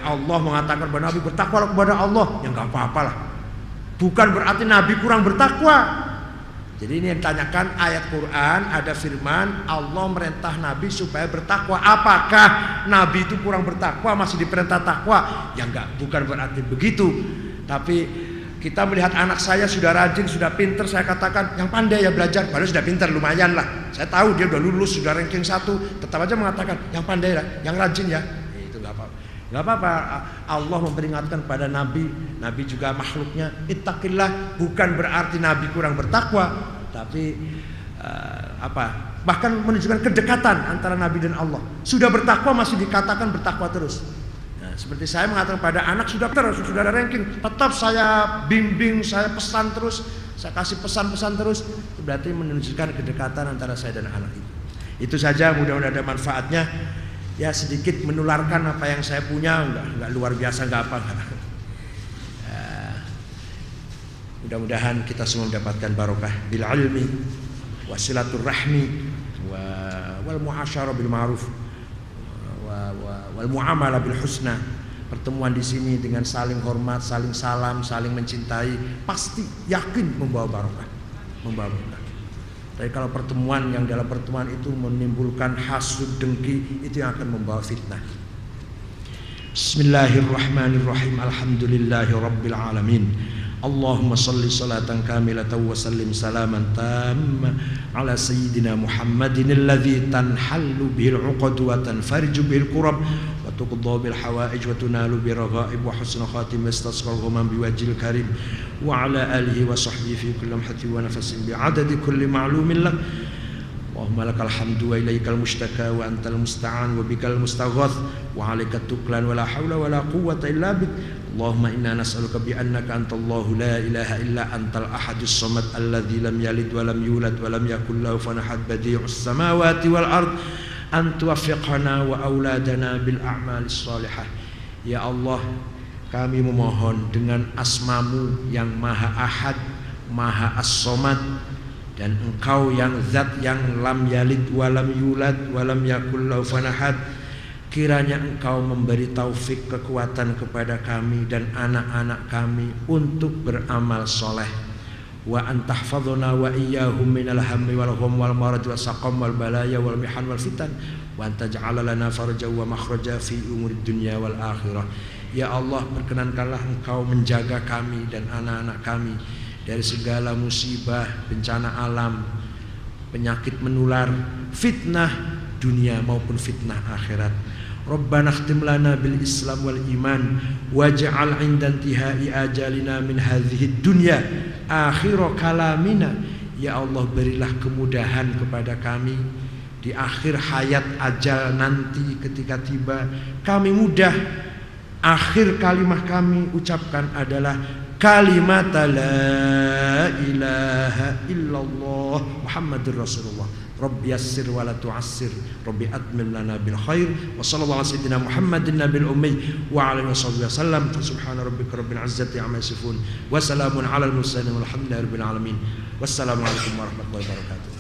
Allah mengatakan bahwa Nabi bertakwa kepada Allah, yang nggak apa-apalah. Bukan berarti Nabi kurang bertakwa. Jadi ini yang ditanyakan, ayat Quran ada firman Allah merintah Nabi supaya bertakwa. Apakah Nabi itu kurang bertakwa, masih diperintah takwa? Ya enggak, bukan berarti begitu. Tapi kita melihat anak saya sudah rajin, sudah pinter, saya katakan yang pandai ya belajar, padahal sudah pinter, lumayan lah. Saya tahu dia udah lulus, sudah ranking 1, tetap aja mengatakan yang pandai lah, yang rajin ya. Itu enggak apa-apa. Enggak apa-apa. Allah memperingatkan pada Nabi, Nabi juga makhluknya, ittaqillah, bukan berarti Nabi kurang bertakwa, tapi bahkan menunjukkan kedekatan antara Nabi dan Allah. Sudah bertakwa masih dikatakan bertakwa terus. Nah, seperti saya mengatakan pada anak sudah ada ranking, tetap saya bimbing, saya pesan terus, saya kasih pesan-pesan terus, itu berarti menunjukkan kedekatan antara saya dan anak itu. Itu saja, mudah-mudahan ada manfaatnya. Ya sedikit menularkan apa yang saya punya, enggak luar biasa, enggak apa. Mudah-mudahan kita semua mendapatkan barokah bil ilmi wasilatur rahmi wal muasyarah bil ma'ruf wal muamalah bil husna. Pertemuan di sini dengan saling hormat, saling salam, saling mencintai, pasti yakin membawa barokah, membawa berkah. Tapi kalau pertemuan yang dalam pertemuan itu menimbulkan hasud, dengki, itu yang akan membawa fitnah. Bismillahirrahmanirrahim. Alhamdulillahi rabbil alamin. Allahumma salli salatan kamilatan wa sallim salaman tamma ala sayyidina Muhammadin alladhi tanhallu bihil uqad wa tanfariju bihil kurab wa tuqda bil hawaij wa tunalu bil raghaib wa husna khatim istasqal ghamam biwajhil karim wa ala alihi wa sahbihi fi kulli lamhatin wa nafasin bi adadi kulli ma'lumin lak. Allahumma lakal hamdu wa ilaikal mushtaka wa antal musta'an wa bikal mustaghath wa alaika tuklan wa la hawla wa la quwwata illa bik. Allahumma inna nas'aluka bi annaka antallahu la ilaha illa antal ahadus samad alladzi lam yalid wa lam yulad wa lam yakul lahu kufuwan ahad badi'us samawati wal ard an tuwaffiqna wa auladana bil a'malis salihah. Ya Allah, kami memohon dengan asmamu yang maha ahad, maha as-samad, dan Engkau yang zat yang lam yalid walam yulad walam yakul lahu kufuwan ahad, kiranya Engkau memberi taufik kekuatan kepada kami dan anak-anak kami untuk beramal soleh. Wa antahfadhuna wa iyyahum minal hammi wal gham wal marad wal saqam wal balaya wal mihan wal fitan wa antaj'ala lana farjan wa makhraja fi umurid dunya wal akhirah. Ya Allah, perkenankanlah Engkau menjaga kami dan anak-anak kami dari segala musibah, bencana alam, penyakit menular, fitnah dunia maupun fitnah akhirat. Rabbana khtim lana bil Islam wal iman waj'al 'inda intihai ajalina min hadhihi dunya akhir kalamina. Ya Allah, berilah kemudahan kepada kami di akhir hayat ajal nanti ketika tiba, kami mudah. Akhir kalimah kami ucapkan adalah kalimat la ilaha illallah Muhammadur Rasulullah. Rabbi yassir wa la tu'assir, Rabbi atmim lana bil khair. Wa sallallahu ala sayyidina Muhammadin nabil ummi wa ala alihi wasallam. Subhana rabbika rabbil izzati amma yasifun wa salamun alal mursalin walhamdulillahi rabbil alamin. Wassalamu alaikum warahmatullahi wabarakatuh.